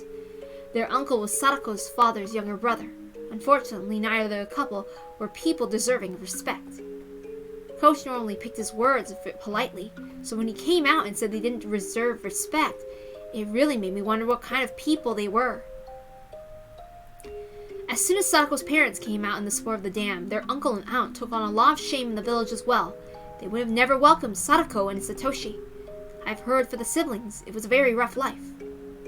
Their uncle was Sadako's father's younger brother. Unfortunately, neither of the couple were people deserving of respect. Coach normally picked his words politely, so when he came out and said they didn't deserve respect, it really made me wonder what kind of people they were. As soon as Sadako's parents came out in the support of the dam, their uncle and aunt took on a lot of shame in the village as well. They would have never welcomed Sadako and Satoshi. I've heard for the siblings, it was a very rough life.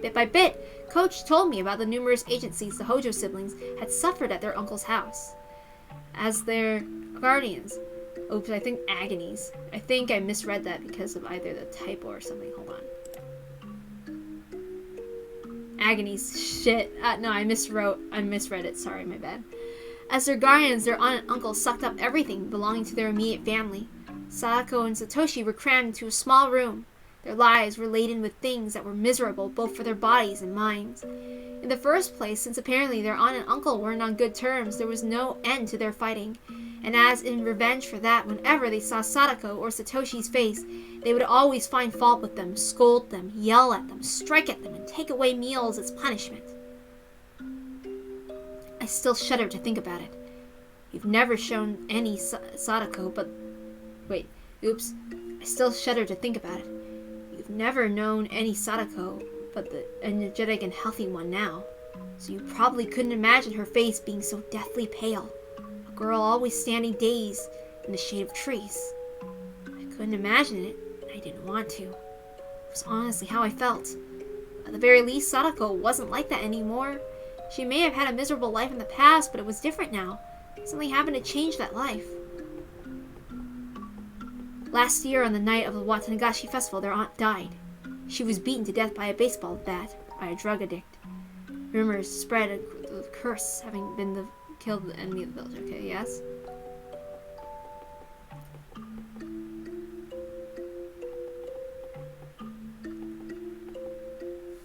Bit by bit, Coach told me about the numerous agencies the Hojo siblings had suffered at their uncle's house. As their guardians. Oops, I think agonies. I think I misread that because of either the typo or something. Hold on. Agonies. Shit. No, I misread it. Sorry, my bad. As their guardians, their aunt and uncle sucked up everything belonging to their immediate family. Sadako and Satoshi were crammed into a small room. Their lives were laden with things that were miserable both for their bodies and minds. In the first place, since apparently their aunt and uncle weren't on good terms, there was no end to their fighting. And as in revenge for that, whenever they saw Sadako or Satoshi's face, they would always find fault with them, scold them, yell at them, strike at them, and take away meals as punishment. I still shudder to think about it. You've never shown any Sadako, but... Wait, oops. I still shudder to think about it. You've never known any Sadako, but the energetic and healthy one now. So you probably couldn't imagine her face being so deathly pale. A girl always standing dazed in the shade of trees. I couldn't imagine it, and I didn't want to. It was honestly how I felt. At the very least, Sadako wasn't like that anymore. She may have had a miserable life in the past, but it was different now. Something happened to change that life. Last year, on the night of the Watanagashi festival, their aunt died. She was beaten to death by a baseball bat by a drug addict. Rumors spread of the curse having been killed the enemy of the village. Okay, yes?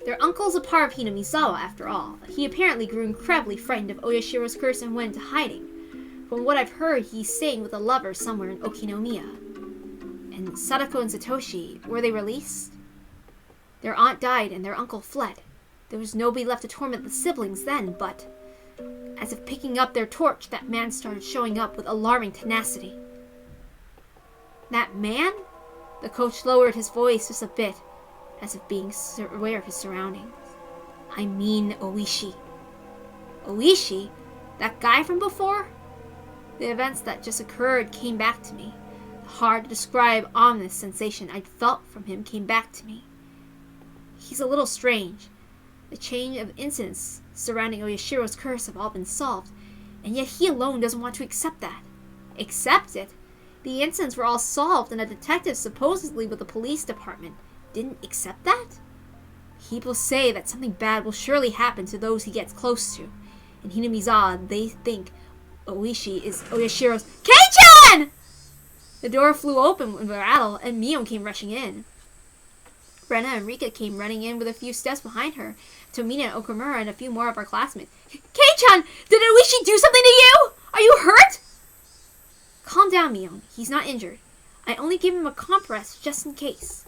Their uncle's a part of Hinamizawa, after all. He apparently grew incredibly frightened of Oyashiro's curse and went into hiding. From what I've heard, he's staying with a lover somewhere in Okinomiya. And Sadako and Satoshi, were they released? Their aunt died and their uncle fled. There was nobody left to torment the siblings then, but... As if picking up their torch, that man started showing up with alarming tenacity. That man? The coach lowered his voice just a bit, as if being aware of his surroundings. I mean Oishi. Oishi? That guy from before? The events that just occurred came back to me. The hard to describe ominous sensation I'd felt from him came back to me. He's a little strange. The chain of incidents surrounding Oyashiro's curse have all been solved, and yet he alone doesn't want to accept that. Accept it? The incidents were all solved, and a detective supposedly with the police department didn't accept that? People say that something bad will surely happen to those he gets close to. In Hinamizawa, they think Oishi is Oyashiro's Kei-chan! The door flew open with a rattle, and Mion came rushing in. Rena and Rika came running in with a few steps behind her. Tomina, Okamura, and a few more of our classmates. Kei-chan! Did Oishi do something to you? Are you hurt? Calm down, Mion. He's not injured. I only gave him a compress just in case.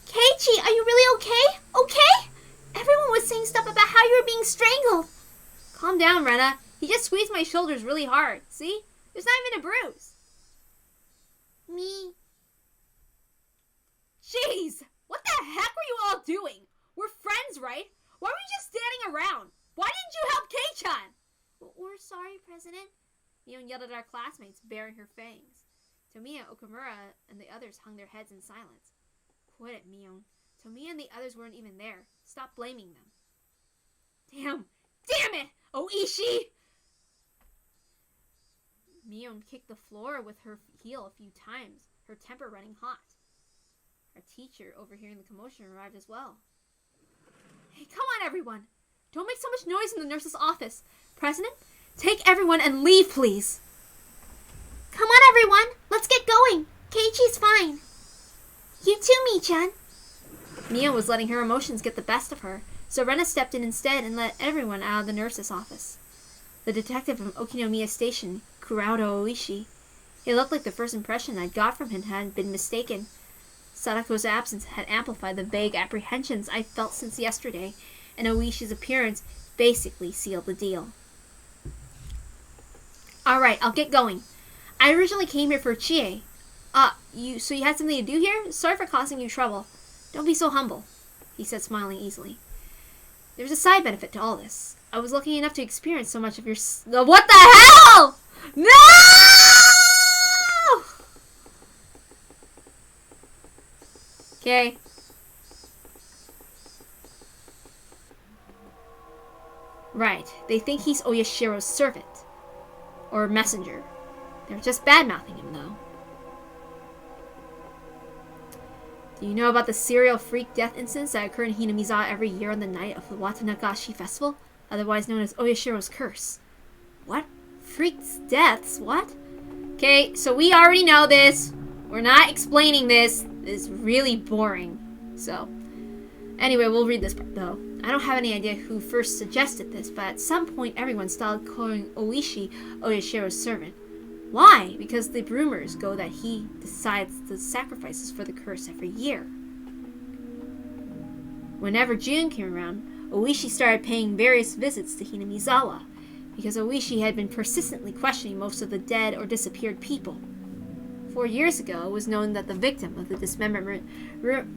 Keiichi, are you really okay? Okay? Everyone was saying stuff about how you were being strangled. Calm down, Rena. He just squeezed my shoulders really hard. See? There's not even a bruise. Me. Jeez! What the heck were you all doing? We're friends, right? Why were you just standing around? Why didn't you help Kei-chan? We're sorry, President. Mion yelled at our classmates, baring her fangs. Tomiya, Okamura, and the others hung their heads in silence. Quit it, Mion. Tomiya and the others weren't even there. Stop blaming them. Damn it! Oishi! Mion kicked the floor with her heel a few times, her temper running hot. Our teacher, overhearing the commotion, arrived as well. Hey, come on, everyone! Don't make so much noise in the nurse's office. President, take everyone and leave, please. Come on, everyone! Let's get going! Keiichi's fine. You too, Mi-chan. Mia was letting her emotions get the best of her, so Rena stepped in instead and let everyone out of the nurse's office. The detective from Okinomiya Station, Kurado Oishi. It looked like the first impression I'd got from him had been mistaken. Satoko's absence had amplified the vague apprehensions I felt since yesterday, and Oishi's appearance basically sealed the deal. Alright, I'll get going. I originally came here for Chie. So you had something to do here? Sorry for causing you trouble. Don't be so humble, he said, smiling easily. There's a side benefit to all this. I was lucky enough to experience so much of your what the hell? No! Okay. Right. They think he's Oyashiro's servant. Or messenger. They're just bad-mouthing him, though. Do you know about the serial freak death incidents that occur in Hinamizawa every year on the night of the Watanagashi Festival, otherwise known as Oyashiro's Curse? What? Freaks' deaths? What? Okay, so we already know this. We're not explaining this. It's really boring. So, anyway, we'll read this part, though. I don't have any idea who first suggested this, but at some point everyone started calling Oishi Oyashiro's servant. Why? Because the rumors go that he decides the sacrifices for the curse every year. Whenever June came around, Oishi started paying various visits to Hinamizawa, because Oishi had been persistently questioning most of the dead or disappeared people. 4 years ago, it was known that the victim of the dismemberment rumored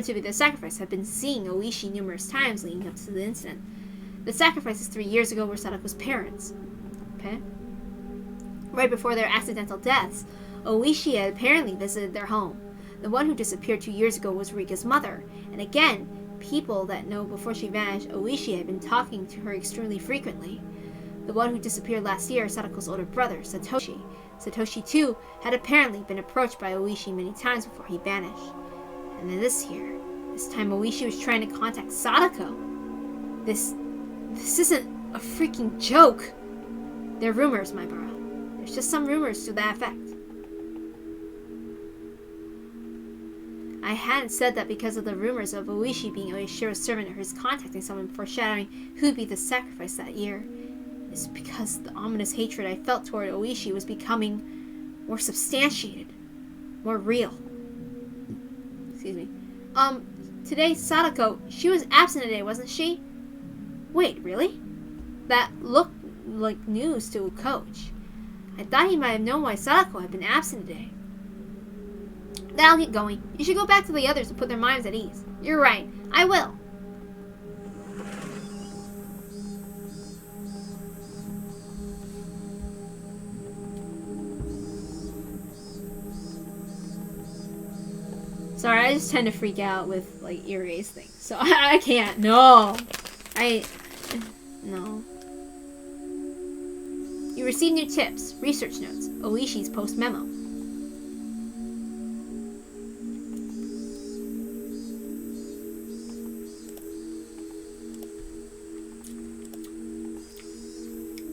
to be the sacrifice had been seeing Oishi numerous times leading up to the incident. The sacrifices 3 years ago were Satoko's parents. Okay? Right before their accidental deaths, Oishi had apparently visited their home. The one who disappeared 2 years ago was Rika's mother, and again, people that know before she vanished, Oishi had been talking to her extremely frequently. The one who disappeared last year, Satoko's older brother, Satoshi. Satoshi, too, had apparently been approached by Oishi many times before he vanished. And then this time Oishi was trying to contact Satoko. This isn't a freaking joke. They're rumors, my bro. There's just some rumors to that effect. I hadn't said that because of the rumors of Oishi being Oyashiro's servant or his contacting someone foreshadowing who'd be the sacrifice that year. It's because the ominous hatred I felt toward Oishi was becoming more substantiated, more real. Excuse me. Today, Satoko, she was absent today, wasn't she? Wait, really? That looked like news to a coach. I thought he might have known why Satoko had been absent today. Then I'll get going. You should go back to the others and put their minds at ease. You're right. I will. Sorry, I just tend to freak out with, like, erase things. So I can't. No. No. You received new tips, research notes, Oishi's post memo.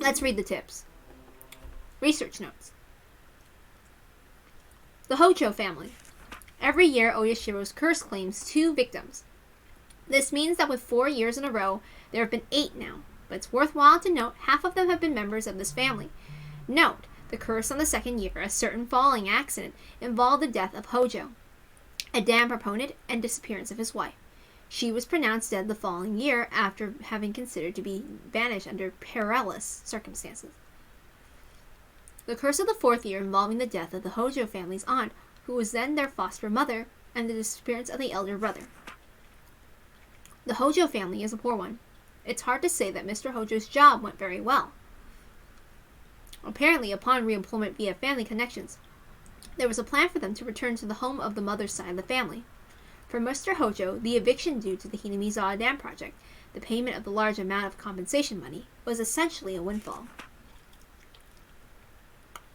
Let's read the tips. Research notes. The Hojo family. Every year, Oyashiro's curse claims 2 victims. This means that with 4 years in a row, there have been 8 now, but it's worthwhile to note half of them have been members of this family. Note, the curse on the second year, a certain falling accident, involved the death of Hojo, a dam proponent, and disappearance of his wife. She was pronounced dead the following year after having considered to be banished under perilous circumstances. The curse of the 4th year involving the death of the Hojo family's aunt, who was then their foster mother, and the disappearance of the elder brother. The Hojo family is a poor one. It's hard to say that Mr. Hojo's job went very well. Apparently, upon reemployment via family connections, there was a plan for them to return to the home of the mother's side of the family. For Mr. Hojo, the eviction due to the Hinamizawa Dam project, the payment of the large amount of compensation money, was essentially a windfall.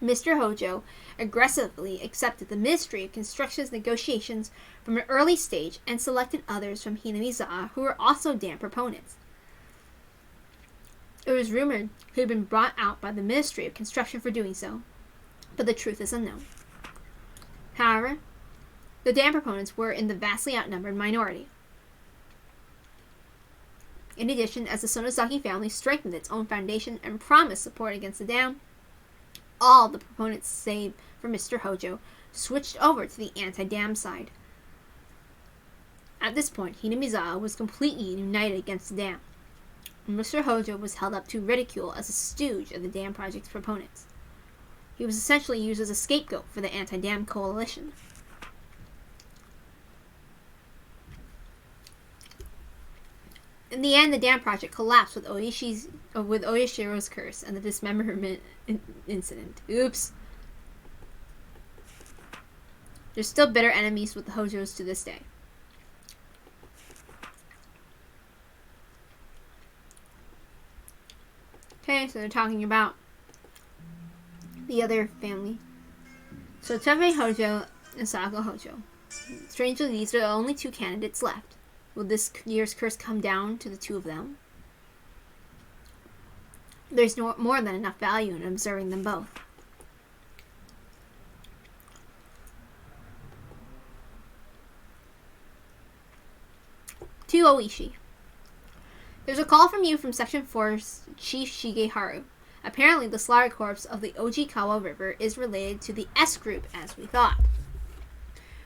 Mr. Hojo aggressively accepted the Ministry of Construction's negotiations from an early stage and selected others from Hinamizawa who were also dam proponents. It was rumored he had been brought out by the Ministry of Construction for doing so, but the truth is unknown. However, the dam proponents were in the vastly outnumbered minority. In addition, as the Sonozaki family strengthened its own foundation and promised support against the dam, all the proponents, save for Mr. Hojo, switched over to the anti-dam side. At this point, Hinamizawa was completely united against the dam, and Mr. Hojo was held up to ridicule as a stooge of the dam project's proponents. He was essentially used as a scapegoat for the anti-dam coalition. In the end, the dam project collapsed with Oyashiro's curse and the dismemberment incident. Oops. There's still bitter enemies with the Hojos to this day. Okay, so they're talking about the other family. So Junpei Hojo and Sadako Hojo. Strangely, these are the only 2 candidates left. Will this year's curse come down to the 2 of them? There's more than enough value in observing them both. To Oishi. There's a call from you from Section 4's Chief Shigeharu. Apparently, the slaughter corpse of the Ojikawa River is related to the S group, as we thought.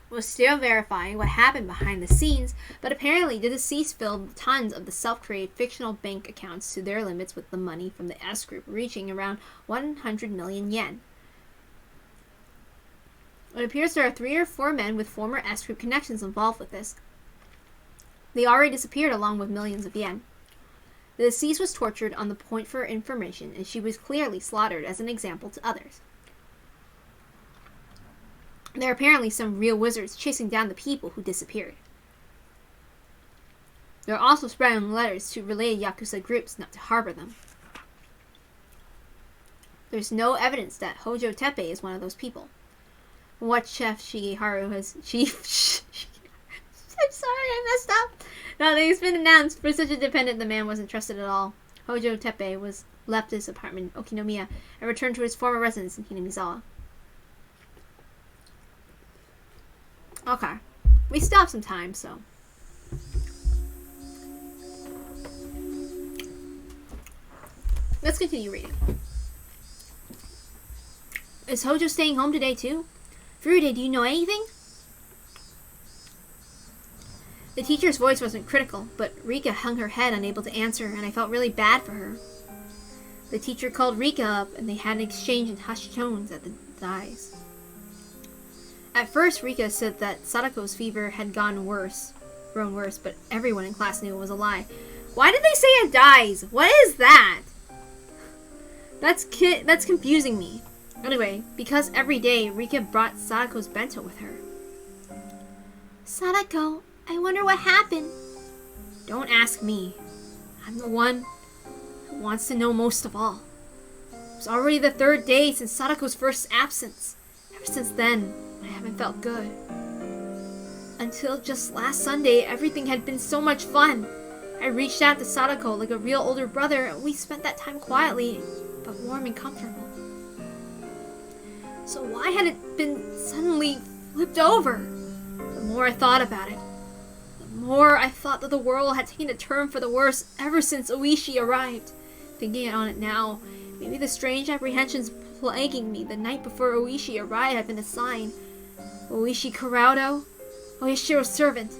We're still verifying what happened behind the scenes, but apparently the deceased filled tons of the self-created fictional bank accounts to their limits with the money from the S group reaching around 100 million yen. It appears there are 3 or 4 men with former S group connections involved with this. They already disappeared along with millions of yen. The deceased was tortured on the point for information, and she was clearly slaughtered as an example to others. There are apparently some real wizards chasing down the people who disappeared. They are also spreading letters to related Yakuza groups not to harbor them. There's no evidence that Hojo Teppei is one of those people. What Chef Shigeharu has... I'm sorry, I messed up. Nothing's been announced. For such a dependent, the man wasn't trusted at all. Hojo Teppei was left his apartment in Okinomiya and returned to his former residence in Hinamizawa. Okay. We still have some time, so. Let's continue reading. Is Hojo staying home today, too? Furude, do you know anything? The teacher's voice wasn't critical, but Rika hung her head unable to answer, and I felt really bad for her. The teacher called Rika up, and they had an exchange in hushed tones at the dais. At first, Rika said that Satoko's fever had grown worse, but everyone in class knew it was a lie. Why did they say it dies? What is that? That's confusing me. Anyway, because every day, Rika brought Satoko's bento with her. Sadako, I wonder what happened. Don't ask me. I'm the one who wants to know most of all. It was already the 3rd day since Satoko's first absence. Ever since then, I haven't felt good. Until just last Sunday, everything had been so much fun. I reached out to Sadako like a real older brother, and we spent that time quietly, but warm and comfortable. So why had it been suddenly flipped over? The more I thought about it, the more I thought that the world had taken a turn for the worse ever since Oishi arrived. Thinking on it now, maybe the strange apprehensions plaguing me the night before Oishi arrived had been a sign. Oishi Kurado? Oyashiro's servant.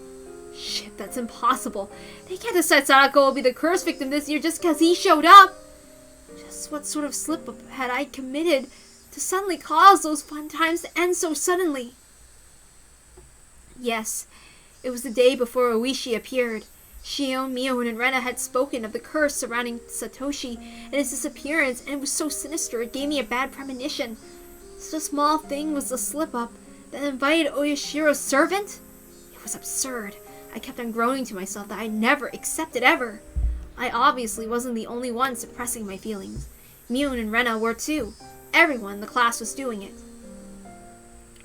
Shit, that's impossible. They can't decide Sadako will be the curse victim this year just because he showed up. Just what sort of slip-up had I committed to suddenly cause those fun times to end so suddenly? Yes, it was the day before Oishi appeared. Shion, Mion, and Rena had spoken of the curse surrounding Satoshi and his disappearance, and it was so sinister it gave me a bad premonition. Such a small thing was the slip-up that invited Oyashiro's servant? It was absurd. I kept on groaning to myself that I'd never accept it ever. I obviously wasn't the only one suppressing my feelings. Mion and Rena were too. Everyone in the class was doing it.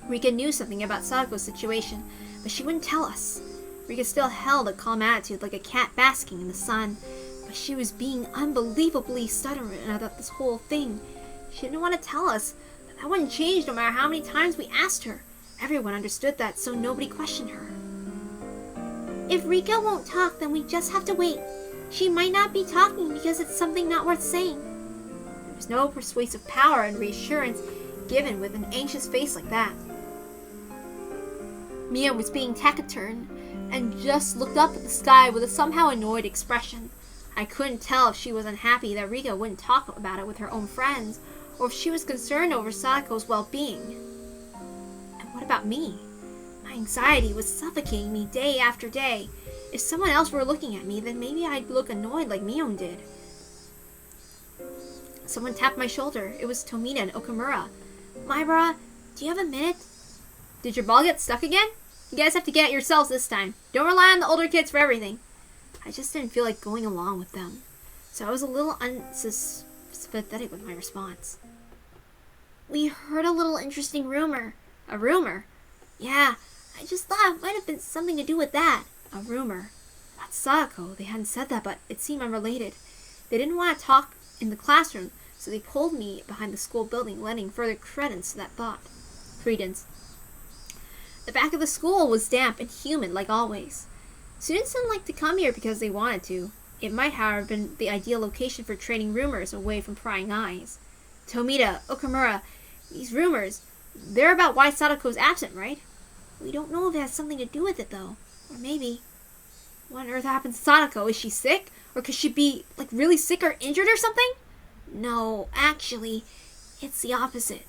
Rika knew something about Sadako's situation, but she wouldn't tell us. Rika still held a calm attitude like a cat basking in the sun, but she was being unbelievably stubborn about this whole thing. She didn't want to tell us, but that wouldn't change no matter how many times we asked her. Everyone understood that, so nobody questioned her. If Rika won't talk, then we just have to wait. She might not be talking because it's something not worth saying. There was no persuasive power and reassurance given with an anxious face like that. Mia was being taciturn and just looked up at the sky with a somehow annoyed expression. I couldn't tell if she was unhappy that Rika wouldn't talk about it with her own friends, or if she was concerned over Sadako's well-being. And what about me? My anxiety was suffocating me day after day. If someone else were looking at me, then maybe I'd look annoyed like Mion did. Someone tapped my shoulder. It was Tomita and Okamura. Myra, do you have a minute? Did your ball get stuck again? You guys have to get it yourselves this time. Don't rely on the older kids for everything. I just didn't feel like going along with them, so I was a little unsympathetic with my response. We heard a little interesting rumor. A rumor? Yeah, I just thought it might have been something to do with that. A rumor? About Sadako. They hadn't said that, but it seemed unrelated. They didn't want to talk in the classroom, so they pulled me behind the school building, lending further credence to that thought. Credence. The back of the school was damp and humid like always. Students didn't like to come here because they wanted to. It might, however, have been the ideal location for trading rumors away from prying eyes. Tomita, Okamura, these rumors, they're about why Sadako's absent, right? We don't know if it has something to do with it, though. Or maybe. What on earth happened to Sadako? Is she sick? Or could she be, really sick or injured or something? No, actually, it's the opposite.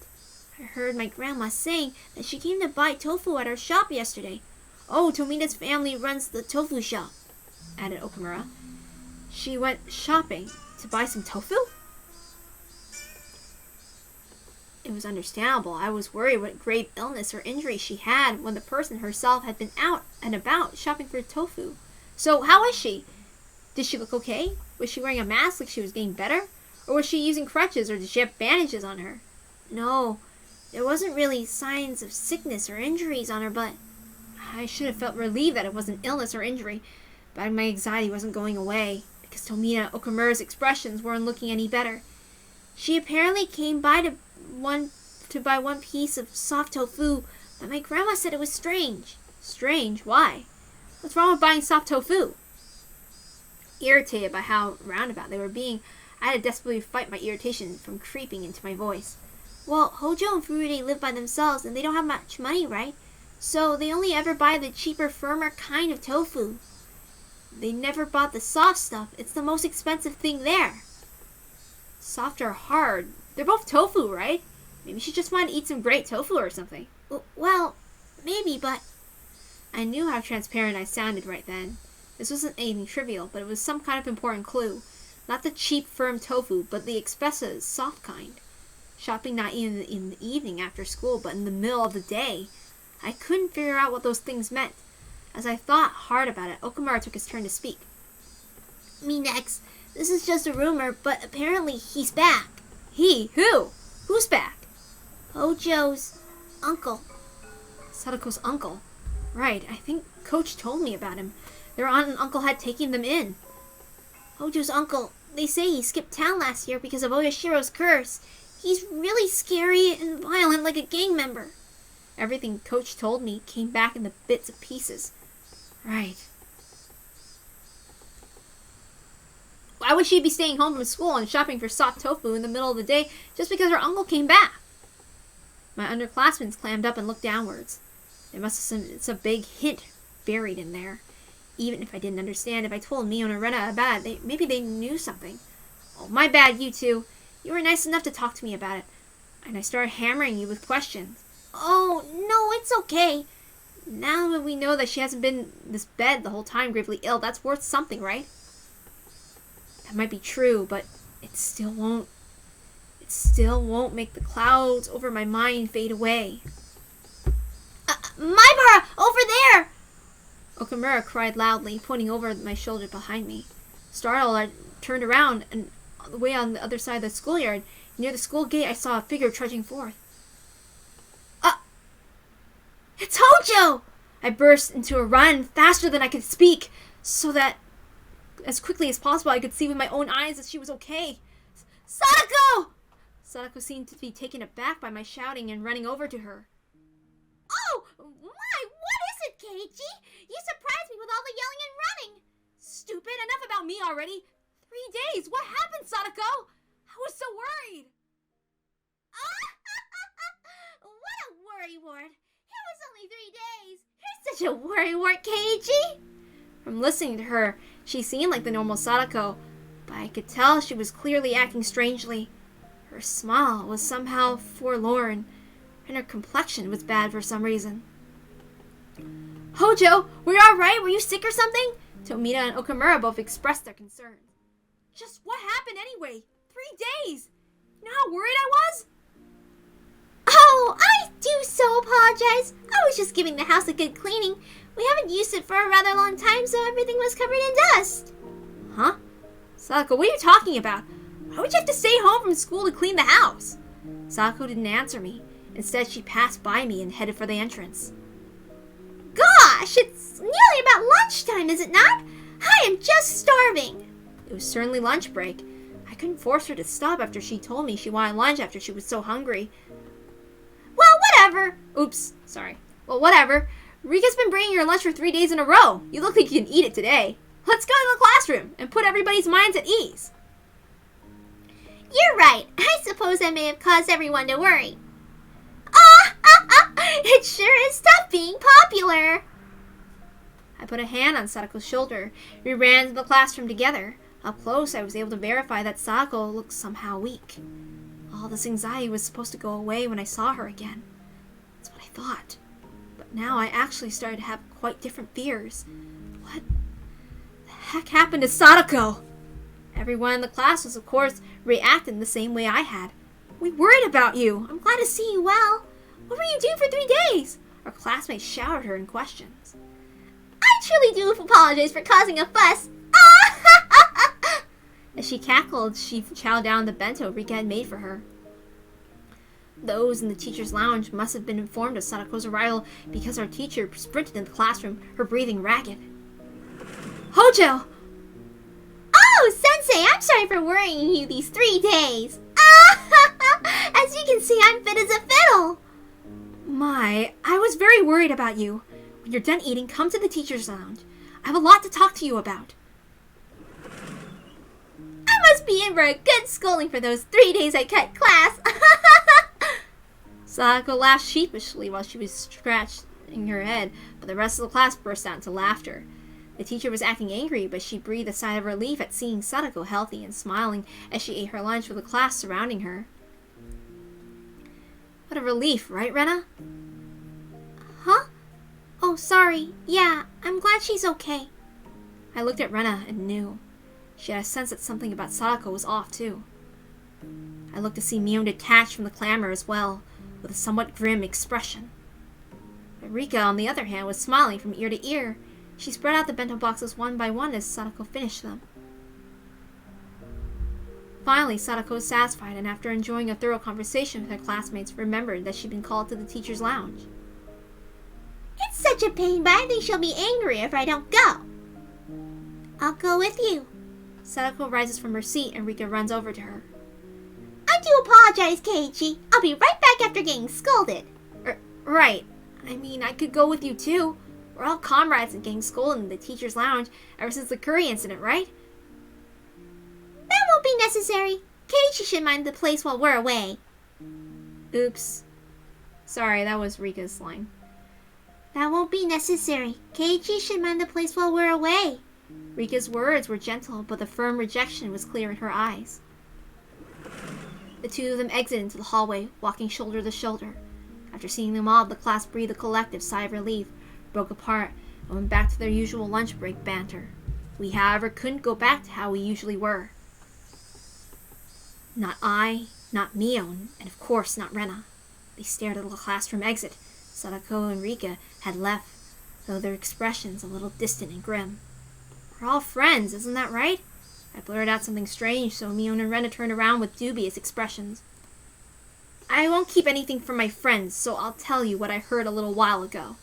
I heard my grandma saying that she came to buy tofu at our shop yesterday. Oh, Tomita's family runs the tofu shop, added Okamura. She went shopping to buy some tofu? It was understandable. I was worried what grave illness or injury she had when the person herself had been out and about shopping for tofu. So, how is she? Did she look okay? Was she wearing a mask like she was getting better? Or was she using crutches, or did she have bandages on her? No, there wasn't really signs of sickness or injuries on her, but I should have felt relieved that it wasn't illness or injury, but my anxiety wasn't going away, because Tomita Okamura's expressions weren't looking any better. She apparently came by to buy one piece of soft tofu, but my grandma said it was strange. Strange? Why? What's wrong with buying soft tofu? Irritated by how roundabout they were being, I had to desperately fight my irritation from creeping into my voice. Well, Hojo and Furude live by themselves, and they don't have much money, right? So they only ever buy the cheaper, firmer kind of tofu. They never bought the soft stuff. It's the most expensive thing there. Soft or hard? They're both tofu, right? Maybe she just wanted to eat some great tofu or something. Well, maybe, but I knew how transparent I sounded right then. This wasn't anything trivial, but it was some kind of important clue. Not the cheap, firm tofu, but the expensive, soft kind. Shopping not even in the evening after school, but in the middle of the day. I couldn't figure out what those things meant. As I thought hard about it, Okamura took his turn to speak. Me next. This is just a rumor, but apparently he's back. He? Who? Who's back? Hojo's uncle. Sadako's uncle. Right, I think Coach told me about him. Their aunt and uncle had taken them in. Hojo's uncle, They say he skipped town last year because of Oyashiro's curse. He's really scary and violent like a gang member. Everything Coach told me came back in the bits and pieces. Right. Why would she be staying home from school and shopping for soft tofu in the middle of the day just because her uncle came back? My underclassmen clammed up and looked downwards. There must have been some big hint buried in there. Even if I didn't understand, if I told Mio and Rena about it, maybe they knew something. Oh, my bad, you two. You were nice enough to talk to me about it. And I started hammering you with questions. Oh, no, it's okay. Now that we know that she hasn't been in this bed the whole time gravely ill, that's worth something, right? That might be true, but it still won't make the clouds over my mind fade away. Maibara, over there! Okamura cried loudly, pointing over my shoulder behind me. Startled, I turned around, and on the way on the other side of the schoolyard, near the school gate, I saw a figure trudging forth. It's Hojo! I burst into a run faster than I could speak, so that as quickly as possible I could see with my own eyes that she was okay. Sadako! Sadako seemed to be taken aback by my shouting and running over to her. Oh, my, what is it, Keiichi? You surprised me with all the yelling and running. Stupid, enough about me already. 3 days, what happened, Sadako? I was so worried. What a worrywart. It was only 3 days. You're such a worrywart, Keiichi. From listening to her, she seemed like the normal Sadako, but I could tell she was clearly acting strangely. Her smile was somehow forlorn, and her complexion was bad for some reason. Hojo, were you alright? Were you sick or something? Tomita and Okamura both expressed their concerns. Just what happened anyway? 3 days! You know how worried I was? Oh, I do so apologize. I was just giving the house a good cleaning. We haven't used it for a rather long time, so everything was covered in dust. Huh? Sadako, what are you talking about? Why would you have to stay home from school to clean the house? Sadako didn't answer me. Instead, she passed by me and headed for the entrance. Gosh, it's nearly about lunchtime, is it not? I am just starving. It was certainly lunch break. I couldn't force her to stop after she told me she wanted lunch after she was so hungry. Well, whatever. Oops, sorry. Well, whatever. Rika's been bringing your lunch for 3 days in a row. You look like you can eat it today. Let's go to the classroom and put everybody's minds at ease. You're right. I suppose I may have caused everyone to worry. It sure is tough being popular. I put a hand on Sadako's shoulder. We ran to the classroom together. Up close, I was able to verify that Sadako looked somehow weak. All this anxiety was supposed to go away when I saw her again. That's what I thought. But now I actually started to have quite different fears. What the heck happened to Sadako? Everyone in the class was, of course, reacting the same way I had. We worried about you. I'm glad to see you well. What were you doing for 3 days? Our classmates showered her in questions. I truly do apologize for causing a fuss. As she cackled, she chowed down the bento Rika had made for her. Those in the teacher's lounge must have been informed of Sadako's arrival because our teacher sprinted in the classroom, her breathing ragged. Hojo! Oh, Sensei, I'm sorry for worrying you these 3 days. As you can see, I'm fit as a fiddle. My, I was very worried about you. When you're done eating, come to the teacher's lounge. I have a lot to talk to you about. I must be in for a good scolding for those 3 days I cut class. Sadako laughed sheepishly while she was scratching her head, but the rest of the class burst out into laughter. The teacher was acting angry, but she breathed a sigh of relief at seeing Sadako healthy and smiling as she ate her lunch with the class surrounding her. What a relief, right, Rena? Huh? Oh, sorry. Yeah, I'm glad she's okay. I looked at Rena and knew. She had a sense that something about Sadako was off, too. I looked to see Mio detached from the clamor as well, with a somewhat grim expression. But Rika, on the other hand, was smiling from ear to ear. She spread out the bento boxes one by one as Sadako finished them. Finally, Sadako was satisfied, and after enjoying a thorough conversation with her classmates, remembered that she'd been called to the teacher's lounge. It's such a pain, but I think she'll be angry if I don't go. I'll go with you. Sadako rises from her seat and Rika runs over to her. I do apologize, Keiichi. I'll be right back after getting scolded. Right. I mean, I could go with you too. We're all comrades in getting scolded in the teacher's lounge ever since the curry incident, right? That won't be necessary. Keiichi should mind the place while we're away. Oops. Sorry, that was Rika's line. That won't be necessary. Keiichi should mind the place while we're away. Rika's words were gentle, but the firm rejection was clear in her eyes. The two of them exited into the hallway, walking shoulder to shoulder. After seeing them all, the class breathed a collective sigh of relief, broke apart, and went back to their usual lunch break banter. We, however, couldn't go back to how we usually were. Not I, not Mion, and of course not Rena. They stared at the classroom exit. Sadako and Rika had left, though their expressions a little distant and grim. We're all friends, isn't that right? I blurted out something strange, so Mion and Rena turned around with dubious expressions. I won't keep anything from my friends, so I'll tell you what I heard a little while ago.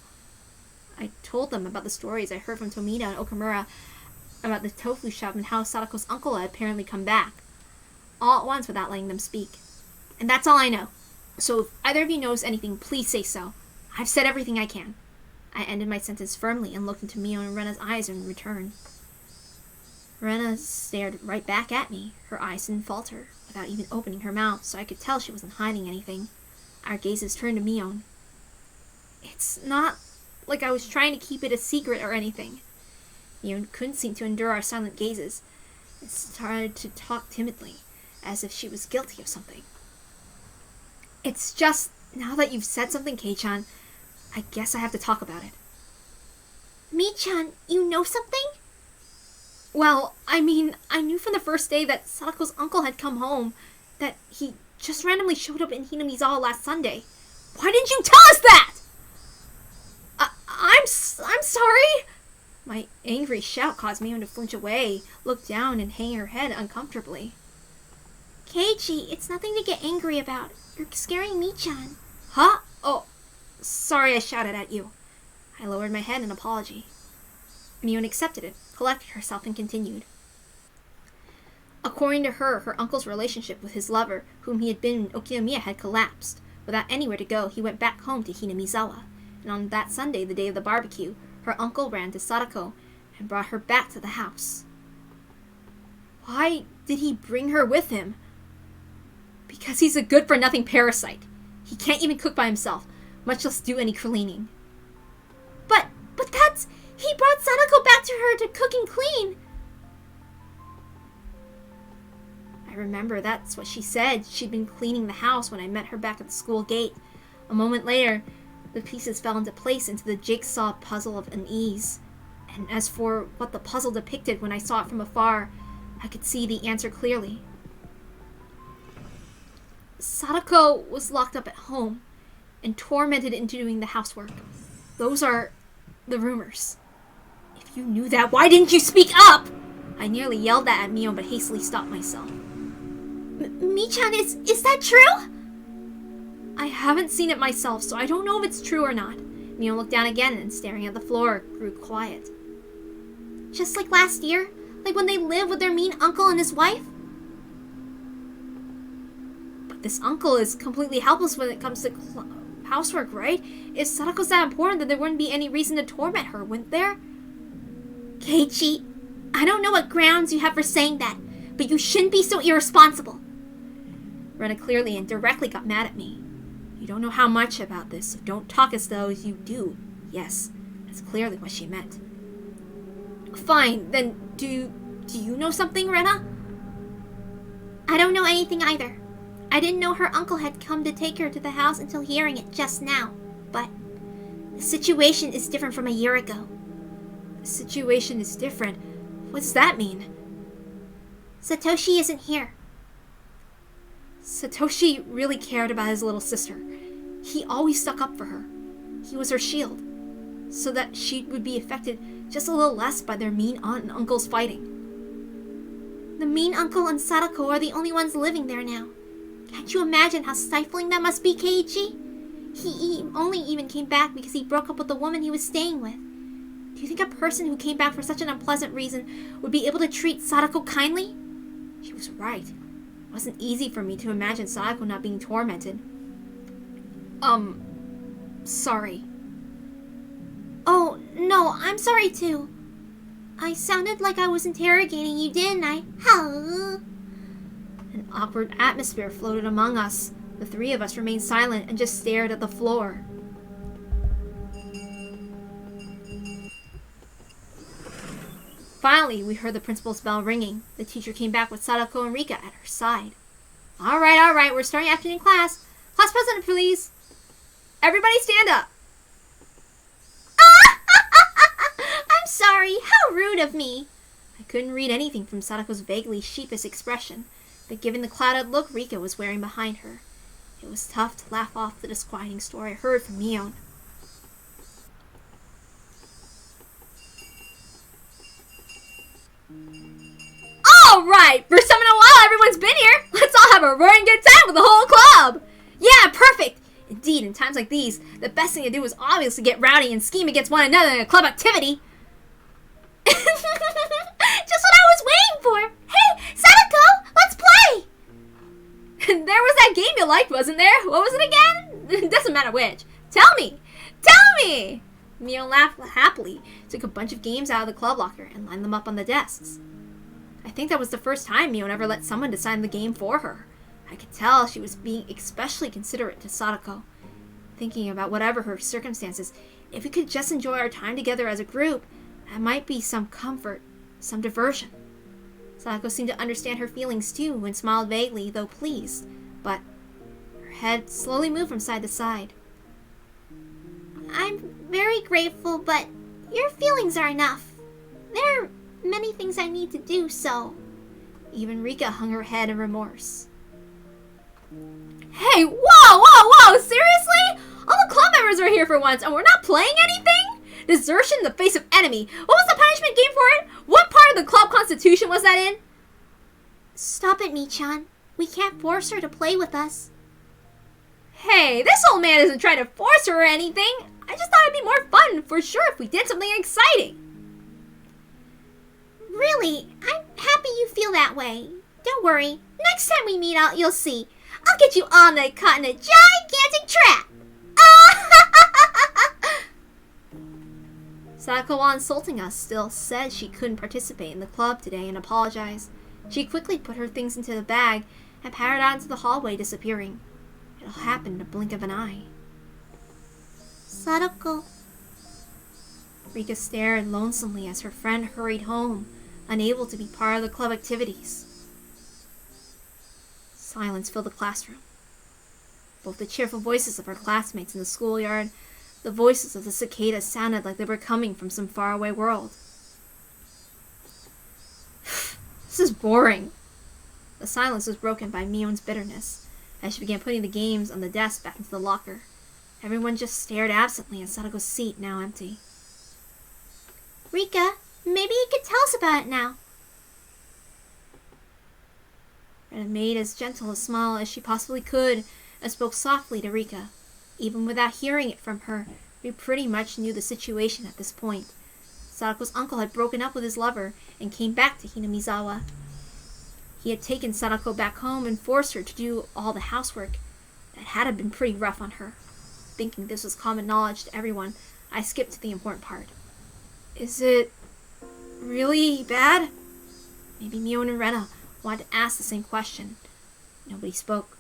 I told them about the stories I heard from Tomita and Okamura about the tofu shop and how Satoko's uncle had apparently come back, all at once without letting them speak. And that's all I know. So if either of you knows anything, please say so. I've said everything I can. I ended my sentence firmly and looked into Mion and Rena's eyes in return. Rena stared right back at me. Her eyes didn't falter, without even opening her mouth, so I could tell she wasn't hiding anything. Our gazes turned to Mion. It's not like I was trying to keep it a secret or anything. Mion couldn't seem to endure our silent gazes and started to talk timidly, as if she was guilty of something. It's just, now that you've said something, Kei-chan, I guess I have to talk about it. Mi-chan, you know something? Well, I mean, I knew from the first day that Satoko's uncle had come home that he just randomly showed up in Hinamizawa last Sunday. Why didn't you tell us that? I'm sorry. My angry shout caused Mion to flinch away, look down, and hang her head uncomfortably. Keiichi, it's nothing to get angry about. You're scaring Mi-chan. Huh? Oh, sorry I shouted at you. I lowered my head in apology. Mion accepted it, collected herself, and continued. According to her, her uncle's relationship with his lover, whom he had been in Okinomiya, had collapsed. Without anywhere to go, he went back home to Hinamizawa, and on that Sunday, the day of the barbecue, her uncle ran to Sadako and brought her back to the house. Why did he bring her with him? Because he's a good-for-nothing parasite. He can't even cook by himself, much less do any cleaning. But that's... He brought Sadako back to her to cook and clean. I remember that's what she said. She'd been cleaning the house when I met her back at the school gate. A moment later, the pieces fell into place into the jigsaw puzzle of unease. And as for what the puzzle depicted when I saw it from afar, I could see the answer clearly. Sadako was locked up at home and tormented into doing the housework. Those are the rumors. If you knew that, why didn't you speak up? I nearly yelled that at Mion, but hastily stopped myself. Mi-chan, is that true? I haven't seen it myself, so I don't know if it's true or not. Mion looked down again and, staring at the floor, grew quiet. Just like last year? Like when they lived with their mean uncle and his wife? But this uncle is completely helpless when it comes to housework, right? If Satoko's that important, then there wouldn't be any reason to torment her, wouldn't there? Keiichi, I don't know what grounds you have for saying that, but you shouldn't be so irresponsible. Rena clearly and directly got mad at me. You don't know how much about this, so don't talk as though you do. Yes, that's clearly what she meant. Fine, then do you know something, Rena? I don't know anything either. I didn't know her uncle had come to take her to the house until hearing it just now, but the situation is different from a year ago. The situation is different? What does that mean? Satoshi isn't here. Satoshi really cared about his little sister. He always stuck up for her. He was her shield, so that she would be affected just a little less by their mean aunt and uncle's fighting. The mean uncle and Sadako are the only ones living there now. Can't you imagine how stifling that must be, Keiichi? He only even came back because he broke up with the woman he was staying with. Do you think a person who came back for such an unpleasant reason would be able to treat Sadako kindly? She was right. It wasn't easy for me to imagine Sadako not being tormented. Sorry. Oh, no, I'm sorry too. I sounded like I was interrogating you, didn't I? An awkward atmosphere floated among us. The three of us remained silent and just stared at the floor. Finally, we heard the principal's bell ringing. The teacher came back with Sadako and Rika at her side. All right, we're starting afternoon class. Class president, please. Everybody stand up. I'm sorry, how rude of me. I couldn't read anything from Sadako's vaguely sheepish expression, but given the clouded look Rika was wearing behind her, it was tough to laugh off the disquieting story I heard from Mion. Alright, first time in a while everyone's been here. Let's all have a roaring good time with the whole club. Yeah, perfect. Indeed, in times like these, the best thing to do is obviously get rowdy and scheme against one another in a club activity. Just what I was waiting for. Hey, Sadako, let's play. There was that game you liked, wasn't there? What was it again? It doesn't matter which. Tell me. Mio laughed happily, took a bunch of games out of the club locker, and lined them up on the desks. I think that was the first time Mio ever let someone decide the game for her. I could tell she was being especially considerate to Sadako. Thinking about whatever her circumstances, if we could just enjoy our time together as a group, that might be some comfort, some diversion. Sadako seemed to understand her feelings too and smiled vaguely, though pleased, but her head slowly moved from side to side. I'm very grateful, but your feelings are enough. There are many things I need to do, so... Even Rika hung her head in remorse. Hey, whoa! Seriously? All the club members are here for once, and we're not playing anything? Desertion in the face of enemy. What was the punishment game for it? What part of the club constitution was that in? Stop it, Mi-chan. We can't force her to play with us. Hey, this old man isn't trying to force her or anything. I just thought it'd be more fun, for sure, if we did something exciting. Really, I'm happy you feel that way. Don't worry. Next time we meet out, you'll see. I'll get you all caught in a gigantic trap. Sadako, while insulting us, still said she couldn't participate in the club today and apologized. She quickly put her things into the bag and pattered out into the hallway, disappearing. It all happened in a blink of an eye. Sadako. Rika stared lonesomely as her friend hurried home, unable to be part of the club activities. Silence filled the classroom. Both the cheerful voices of her classmates in the schoolyard, the voices of the cicadas sounded like they were coming from some faraway world. This is boring. The silence was broken by Mion's bitterness as she began putting the games on the desk back into the locker. Everyone just stared absently at Sadako's seat, now empty. Rika, maybe you could tell us about it now. Rena made as gentle a smile as she possibly could and spoke softly to Rika. Even without hearing it from her, we pretty much knew the situation at this point. Sadako's uncle had broken up with his lover and came back to Hinamizawa. He had taken Sadako back home and forced her to do all the housework. That had been pretty rough on her. Thinking this was common knowledge to everyone, I skipped to the important part. Is it really bad? Maybe Mion and Rena wanted to ask the same question. Nobody spoke.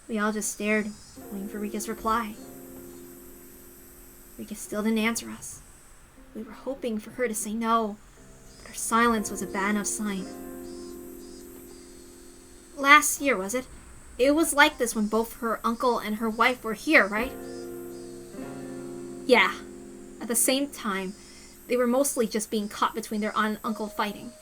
We all just stared, waiting for Rika's reply. Rika still didn't answer us. We were hoping for her to say no, but her silence was a bad enough sign. Last year, was it? It was like this when both her uncle and her wife were here, right? Yeah. At the same time, they were mostly just being caught between their aunt and uncle fighting.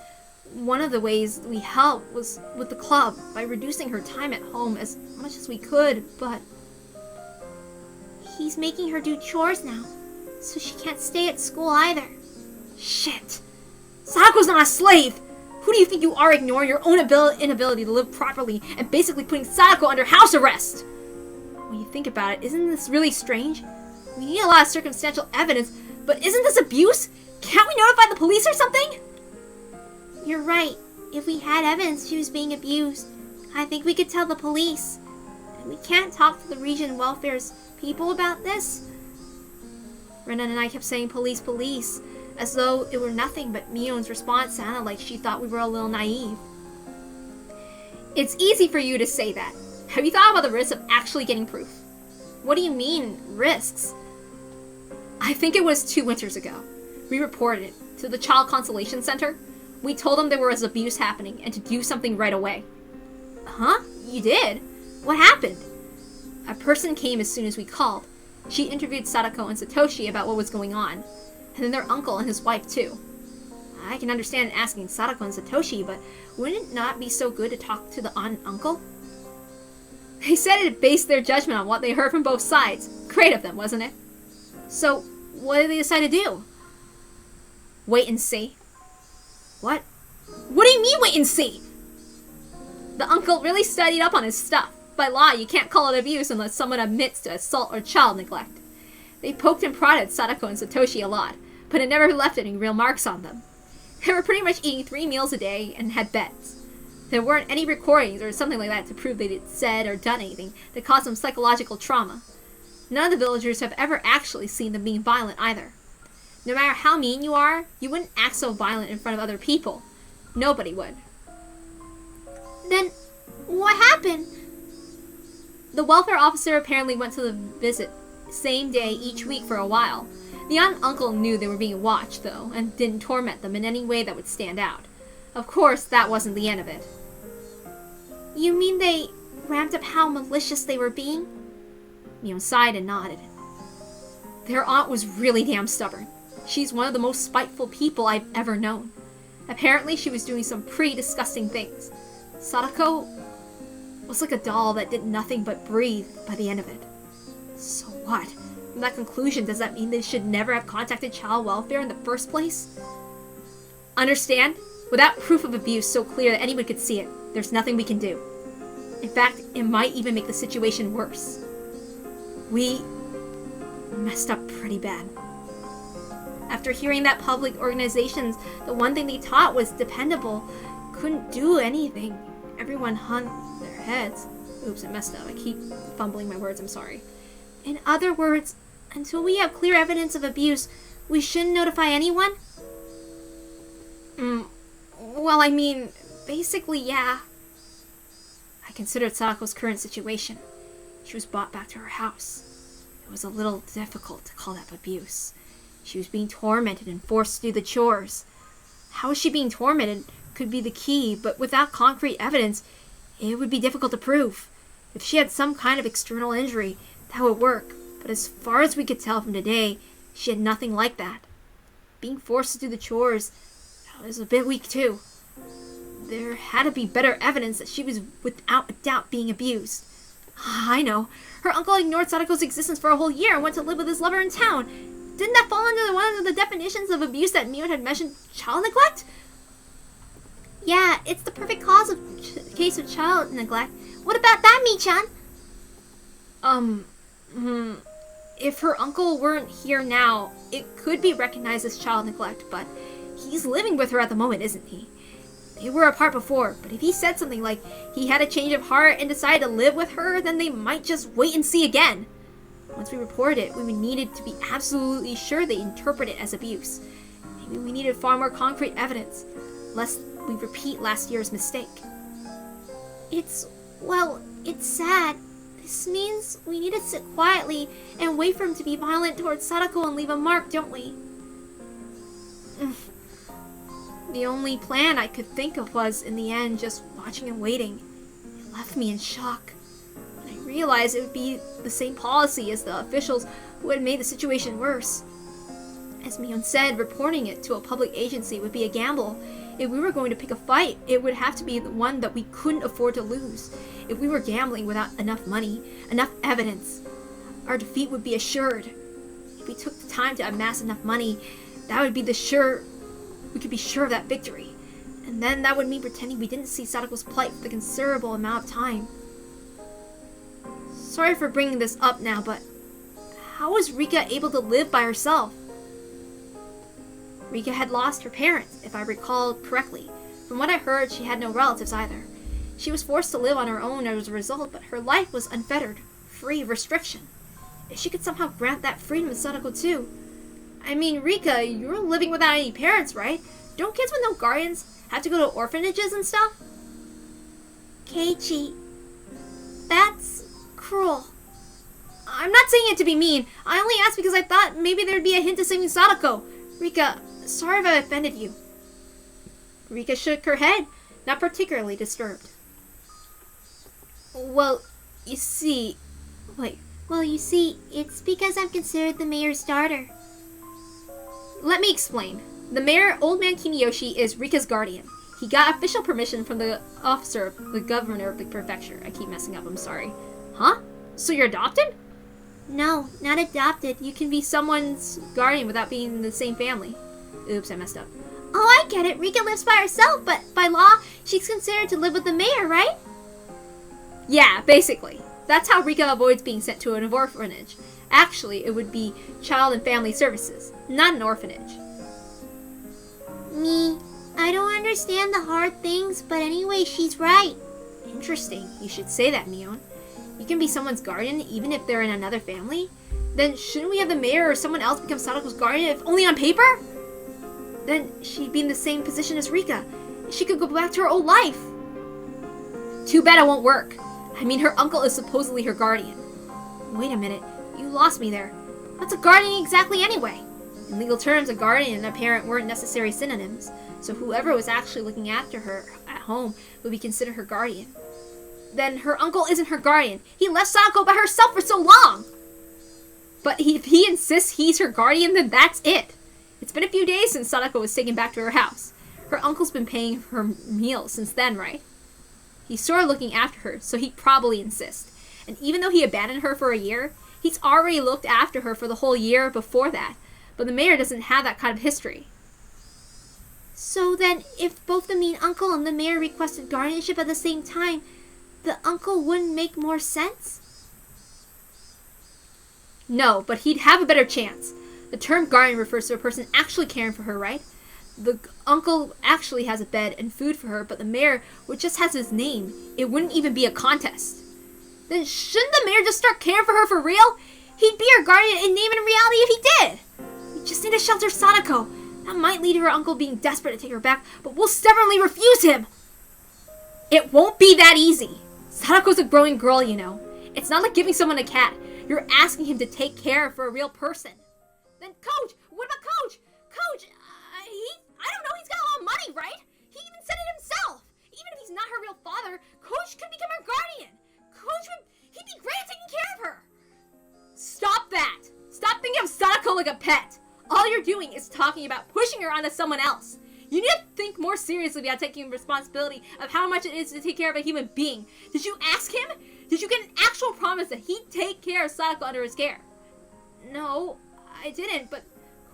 One of the ways we helped was with the club, by reducing her time at home as much as we could, but... He's making her do chores now, so she can't stay at school either. Shit! Sadako's not a slave! Who do you think you are, ignoring your own inability to live properly and basically putting Sadako under house arrest? When you think about it, isn't this really strange? We need a lot of circumstantial evidence, but isn't this abuse? Can't we notify the police or something? You're right. If we had evidence she was being abused, I think we could tell the police. And we can't talk to the region welfare's people about this. Renan and I kept saying police, police, as though it were nothing, but Mion's response sounded like she thought we were a little naive. It's easy for you to say that. Have you thought about the risks of actually getting proof? What do you mean, risks? I think it was 2 winters ago. We reported it to the Child Consolation Center. We told them there was abuse happening and to do something right away. Huh? You did? What happened? A person came as soon as we called. She interviewed Satoko and Satoshi about what was going on, and then their uncle and his wife too. I can understand asking Satoko and Satoshi, but wouldn't it not be so good to talk to the aunt and uncle? They said it based their judgment on what they heard from both sides. Great of them, wasn't it? So, what did they decide to do? Wait and see. What? What do you mean, wait and see? The uncle really studied up on his stuff. By law, you can't call it abuse unless someone admits to assault or child neglect. They poked and prodded Satoko and Satoshi a lot, but it never left any real marks on them. They were pretty much eating 3 meals a day and had beds. There weren't any recordings or something like that to prove they'd said or done anything that caused them psychological trauma. None of the villagers have ever actually seen them being violent either. No matter how mean you are, you wouldn't act so violent in front of other people. Nobody would. Then, what happened? The welfare officer apparently went to the visit same day each week for a while. The aunt and uncle knew they were being watched, though, and didn't torment them in any way that would stand out. Of course, that wasn't the end of it. You mean they ramped up how malicious they were being? Mion sighed and nodded. Their aunt was really damn stubborn. She's one of the most spiteful people I've ever known. Apparently, she was doing some pretty disgusting things. Sadako was like a doll that did nothing but breathe by the end of it. So what? From that conclusion, does that mean they should never have contacted child welfare in the first place? Understand? Without proof of abuse so clear that anyone could see it, there's nothing we can do. In fact, it might even make the situation worse. We messed up pretty bad. After hearing that public organizations, the one thing they taught was dependable, couldn't do anything. Everyone hung their heads. Oops, I messed up. I keep fumbling my words, I'm sorry. In other words, until we have clear evidence of abuse, we shouldn't notify anyone? Well, I mean, basically, yeah. I considered Satoko's current situation. She was brought back to her house. It was a little difficult to call that abuse. She was being tormented and forced to do the chores. How was she being tormented could be the key, but without concrete evidence, it would be difficult to prove. If she had some kind of external injury, that would work, but as far as we could tell from today, she had nothing like that. Being forced to do the chores, that was a bit weak too. There had to be better evidence that she was without a doubt being abused. I know. Her uncle ignored Satoko's existence for a whole year and went to live with his lover in town. Didn't that fall under one of the definitions of abuse that Mion had mentioned, child neglect? Yeah, it's the perfect case of child neglect. What about that, Mi-chan? If her uncle weren't here now, it could be recognized as child neglect, but he's living with her at the moment, isn't he? They were apart before, but if he said something like he had a change of heart and decided to live with her, then they might just wait and see again. Once we report it, we needed to be absolutely sure they interpret it as abuse. Maybe we needed far more concrete evidence, lest we repeat last year's mistake. It's sad. This means we need to sit quietly and wait for him to be violent towards Satoko and leave a mark, don't we? The only plan I could think of was, in the end, just watching and waiting. It left me in shock. And I realized it would be the same policy as the officials who had made the situation worse. As Mion said, reporting it to a public agency would be a gamble. If we were going to pick a fight, it would have to be the one that we couldn't afford to lose. If we were gambling without enough money, enough evidence, our defeat would be assured. If we took the time to amass enough money, that would be we could be sure of that victory. And then that would mean pretending we didn't see Satoko's plight for the considerable amount of time. Sorry for bringing this up now, but how was Rika able to live by herself? Rika had lost her parents, if I recall correctly. From what I heard, she had no relatives either. She was forced to live on her own as a result, but her life was unfettered, free of restriction. If she could somehow grant that freedom to Sadako too. I mean, Rika, you're living without any parents, right? Don't kids with no guardians have to go to orphanages and stuff? Keiichi, that's cruel. I'm not saying it to be mean. I only asked because I thought maybe there'd be a hint to saving Sadako. Rika, sorry if I offended you. Rika shook her head, not particularly disturbed. Well, you see, it's because I'm considered the mayor's daughter. Let me explain. The mayor, Old Man Kimiyoshi, is Rika's guardian. He got official permission from the officer of the governor of the prefecture. I keep messing up, I'm sorry. Huh? So you're adopted? No, not adopted. You can be someone's guardian without being in the same family. Oops, I messed up. Oh, I get it. Rika lives by herself, but by law, she's considered to live with the mayor, right? Yeah, basically. That's how Rika avoids being sent to an orphanage. Actually, it would be Child and Family Services, not an orphanage. I don't understand the hard things, but anyway, she's right. Interesting. You should say that, Mion. You can be someone's guardian even if they're in another family? Then shouldn't we have the mayor or someone else become Sadako's guardian if only on paper? Then she'd be in the same position as Rika. She could go back to her old life. Too bad it won't work. I mean, her uncle is supposedly her guardian. Wait a minute. You lost me there. What's a guardian exactly anyway? In legal terms, a guardian and a parent weren't necessary synonyms, so whoever was actually looking after her at home would be considered her guardian. Then her uncle isn't her guardian. He left Sadako by herself for so long! But if he insists he's her guardian, then that's it. It's been a few days since Sadako was taken back to her house. Her uncle's been paying her meals since then, right? He's sort of looking after her, so he'd probably insist. And even though he abandoned her for a year, he's already looked after her for the whole year before that. But the mayor doesn't have that kind of history. So then, if both the mean uncle and the mayor requested guardianship at the same time, the uncle wouldn't make more sense? No, but he'd have a better chance. The term guardian refers to a person actually caring for her, right? The uncle actually has a bed and food for her, but the mayor, which just has his name, it wouldn't even be a contest. Then shouldn't the mayor just start caring for her for real? He'd be her guardian in name and in reality if he did. We just need to shelter Sadako. That might lead to her uncle being desperate to take her back, but we'll stubbornly refuse him. It won't be that easy. Sadako's a growing girl, you know. It's not like giving someone a cat. You're asking him to take care of for a real person. Then Coach, what about Coach? Coach, I don't know, he's got a lot of money, right? He even said it himself. Even if he's not her real father, Coach could become her guardian. He'd be great at taking care of her. Stop that. Stop thinking of Sadako like a pet. All you're doing is talking about pushing her onto someone else. You need to think more seriously about taking responsibility of how much it is to take care of a human being. Did you ask him? Did you get an actual promise that he'd take care of Sadako under his care? No, I didn't, but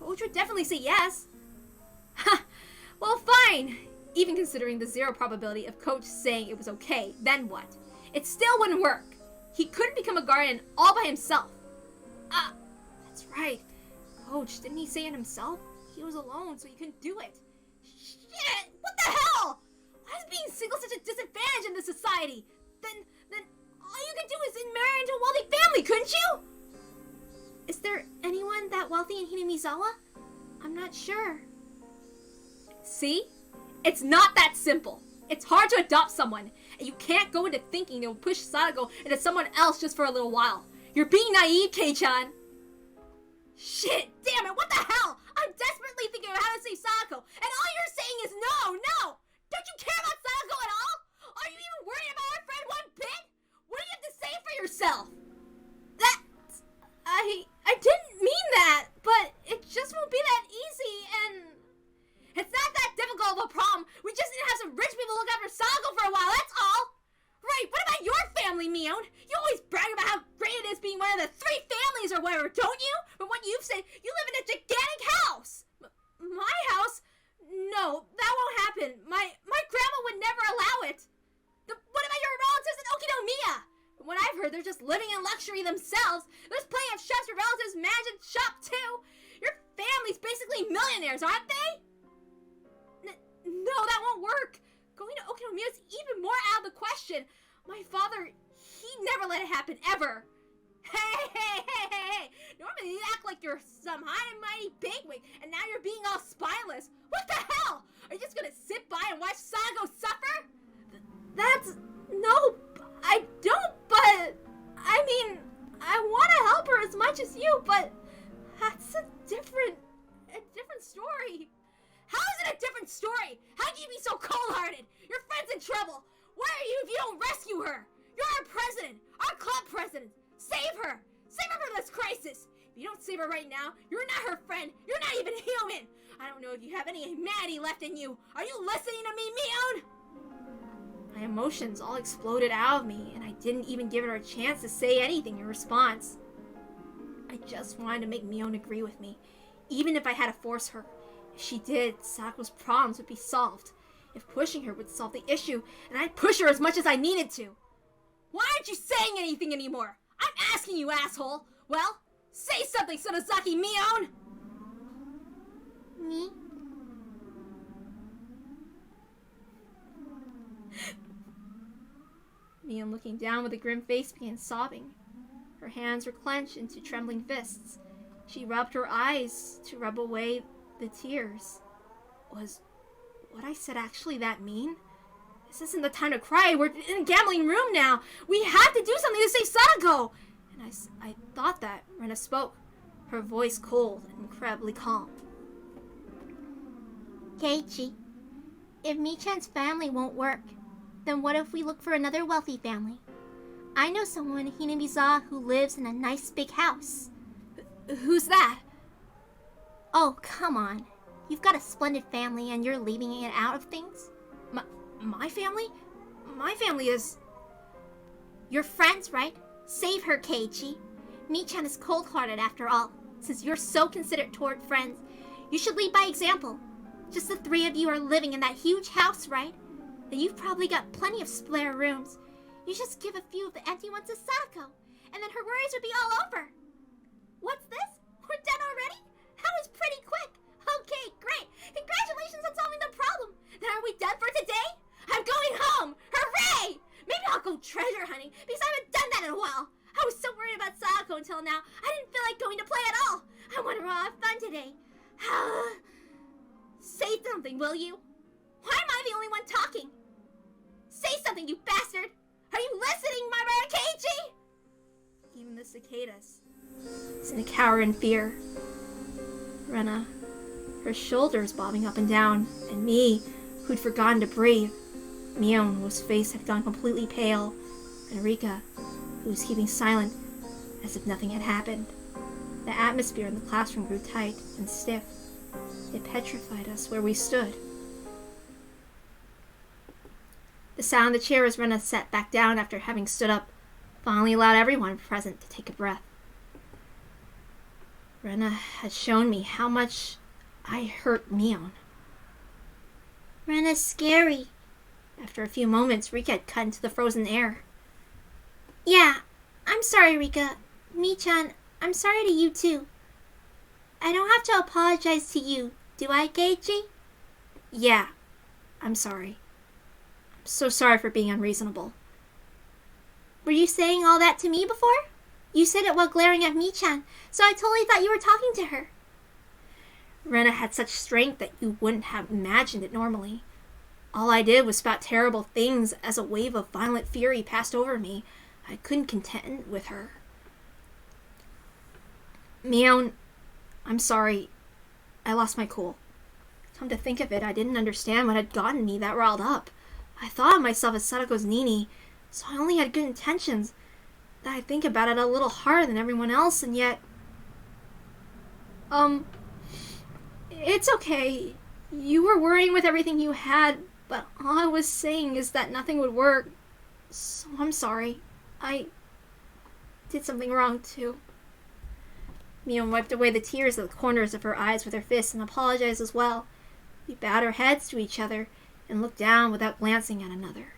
Coach would definitely say yes. Ha! Well, fine. Even considering the zero probability of Coach saying it was okay, then what? It still wouldn't work. He couldn't become a guardian all by himself. That's right. Coach, didn't he say it himself? He was alone, so he couldn't do it. Shit! What the hell? Why is being single such a disadvantage in this society? Then all you can do is marry into a wealthy family, couldn't you? Is there anyone that wealthy in Hinamizawa? I'm not sure. See? It's not that simple. It's hard to adopt someone, and you can't go into thinking they'll push Sadako into someone else just for a little while. You're being naive, Kei-chan. Shit, damn it, what the hell? I'm desperately thinking of how to save Sadako, and all you're saying is no! Don't you care about Sadako at all? Are you even worried about our friend one bit? What do you have to say for yourself? I didn't mean that, but it just won't be that easy, and it's not that difficult of a problem. We just need to have some rich people look after Sadako for a while, that's all. Right, what about your family, Mion? You always brag about how great it is being one of the 3 families or whatever, don't you? But what you've said, you live in a gigantic house. My house? No, that won't happen. My grandma would never allow it. What about your relatives in Okinomiya? From what I've heard, they're just living in luxury themselves. There's plenty of shops for relatives managing shop too. Your family's basically millionaires, aren't they? No, that won't work. Going to Okinomiya is even more out of the question. My father, he never let it happen, ever. Hey. Normally you act like you're some high and mighty bigwig, and now you're being all spineless. What the hell? Are you just gonna sit by and watch Sadako suffer? No, I don't, but... I mean, I want to help her as much as you, but... That's a different story. How is it a different story? How can you be so cold-hearted? Your friend's in trouble. Where are you if you don't rescue her? You're our president, our club president. Save her! Save her from this crisis! If you don't save her right now, you're not her friend. You're not even human. I don't know if you have any humanity left in you. Are you listening to me, Mion? My emotions all exploded out of me, and I didn't even give her a chance to say anything in response. I just wanted to make Mion agree with me, even if I had to force her. If she did, Sadako's problems would be solved. If pushing her would solve the issue, and I'd push her as much as I needed to. Why aren't you saying anything anymore? I'm asking you, asshole! Well, say something, Sonozaki Mion! Me? Mion, looking down with a grim face, began sobbing. Her hands were clenched into trembling fists. She rubbed her eyes to rub away the tears. Was what I said actually that mean? This isn't the time to cry. We're in a gambling room now. We have to do something to save Sadako. And I thought that. Rena spoke, her voice cold and incredibly calm. Keiichi, if Michan's family won't work, then what if we look for another wealthy family? I know someone in Hinamizawa who lives in a nice big house. Who's that? Oh, come on. You've got a splendid family and you're leaving it out of things? My family? My family is... Your friends, right? Save her, Keiichi. Michan is cold-hearted after all. Since you're so considerate toward friends, you should lead by example. Just the three of you are living in that huge house, right? Then you've probably got plenty of spare rooms. You just give a few of the empty ones to Sadako, and then her worries would be all over. What's this? We're done already? That was pretty quick. Okay, great. Congratulations on solving the problem. Then are we done for today? I'm going home. Hooray! Maybe I'll go treasure hunting, because I haven't done that in a while. I was so worried about Sadako until now, I didn't feel like going to play at all. I wonder I'll have fun today. Say something, will you? Why am I the only one talking? Say something, you bastard! Are you listening, my brother Keiichi? Even the cicadas seemed to cower in fear. Rena, her shoulders bobbing up and down, and me, who'd forgotten to breathe. Mion, whose face had gone completely pale, and Rika, who was keeping silent as if nothing had happened. The atmosphere in the classroom grew tight and stiff. It petrified us where we stood. The sound of the chair as Rena sat back down after having stood up finally allowed everyone present to take a breath. Rena had shown me how much I hurt Mion. Rena's scary. After a few moments, Rika had cut into the frozen air. Yeah, I'm sorry, Rika. Michan, I'm sorry to you too. I don't have to apologize to you, do I, Keiichi? Yeah, I'm sorry. I'm so sorry for being unreasonable. Were you saying all that to me before? You said it while glaring at Michan, so I totally thought you were talking to her. Rena had such strength that you wouldn't have imagined it normally. All I did was spout terrible things as a wave of violent fury passed over me. I couldn't contend with her. Mion, I'm sorry. I lost my cool. Come to think of it, I didn't understand what had gotten me that riled up. I thought of myself as Sadako's Nini, so I only had good intentions. That I think about it a little harder than everyone else, and yet... It's okay. You were worrying with everything you had, but all I was saying is that nothing would work. So I'm sorry. I did something wrong, too. Mion wiped away the tears at the corners of her eyes with her fists and apologized as well. We bowed our heads to each other and looked down without glancing at another.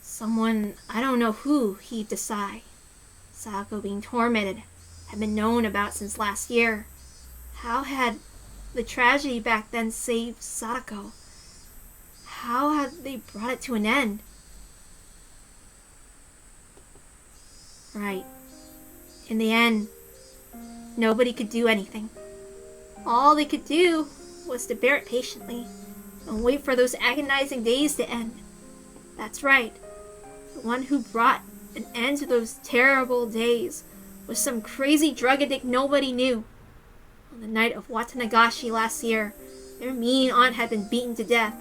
Someone, I don't know who, heaved a sigh. Sadako being tormented had been known about since last year. How had the tragedy back then saved Sadako? How had they brought it to an end? Right. In the end, nobody could do anything. All they could do was to bear it patiently and wait for those agonizing days to end. That's right. The one who brought an end to those terrible days was some crazy drug addict nobody knew. On the night of Watanagashi last year, their mean aunt had been beaten to death,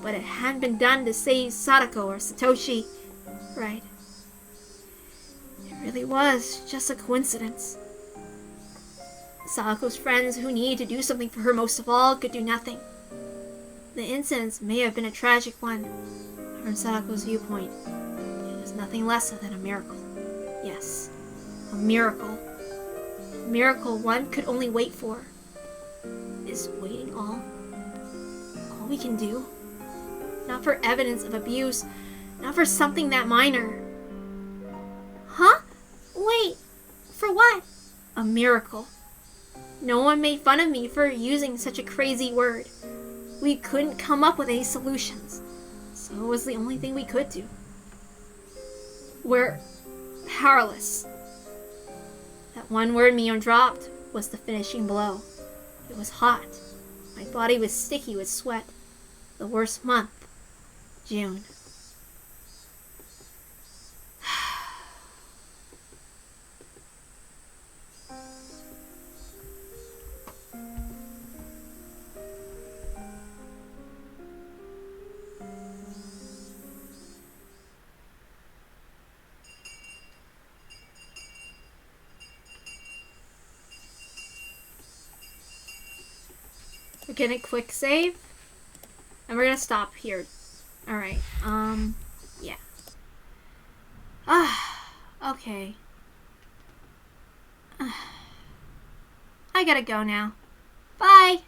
but it hadn't been done to save Sadako or Satoshi. Right. It really was just a coincidence. Sadako's friends who needed to do something for her most of all could do nothing. The incidents may have been a tragic one, but from Sadako's viewpoint, it was nothing less than a miracle. Yes, a miracle. A miracle one could only wait for. Is waiting all we can do? Not for evidence of abuse, not for something that minor. Huh? Wait, for what? A miracle. No one made fun of me for using such a crazy word. We couldn't come up with any solutions, so it was the only thing we could do. We're powerless. That one word Mion dropped was the finishing blow. It was hot. My body was sticky with sweat. The worst month, June. We're gonna quick save, and we're gonna stop here. Alright, yeah. Okay. I gotta go now. Bye!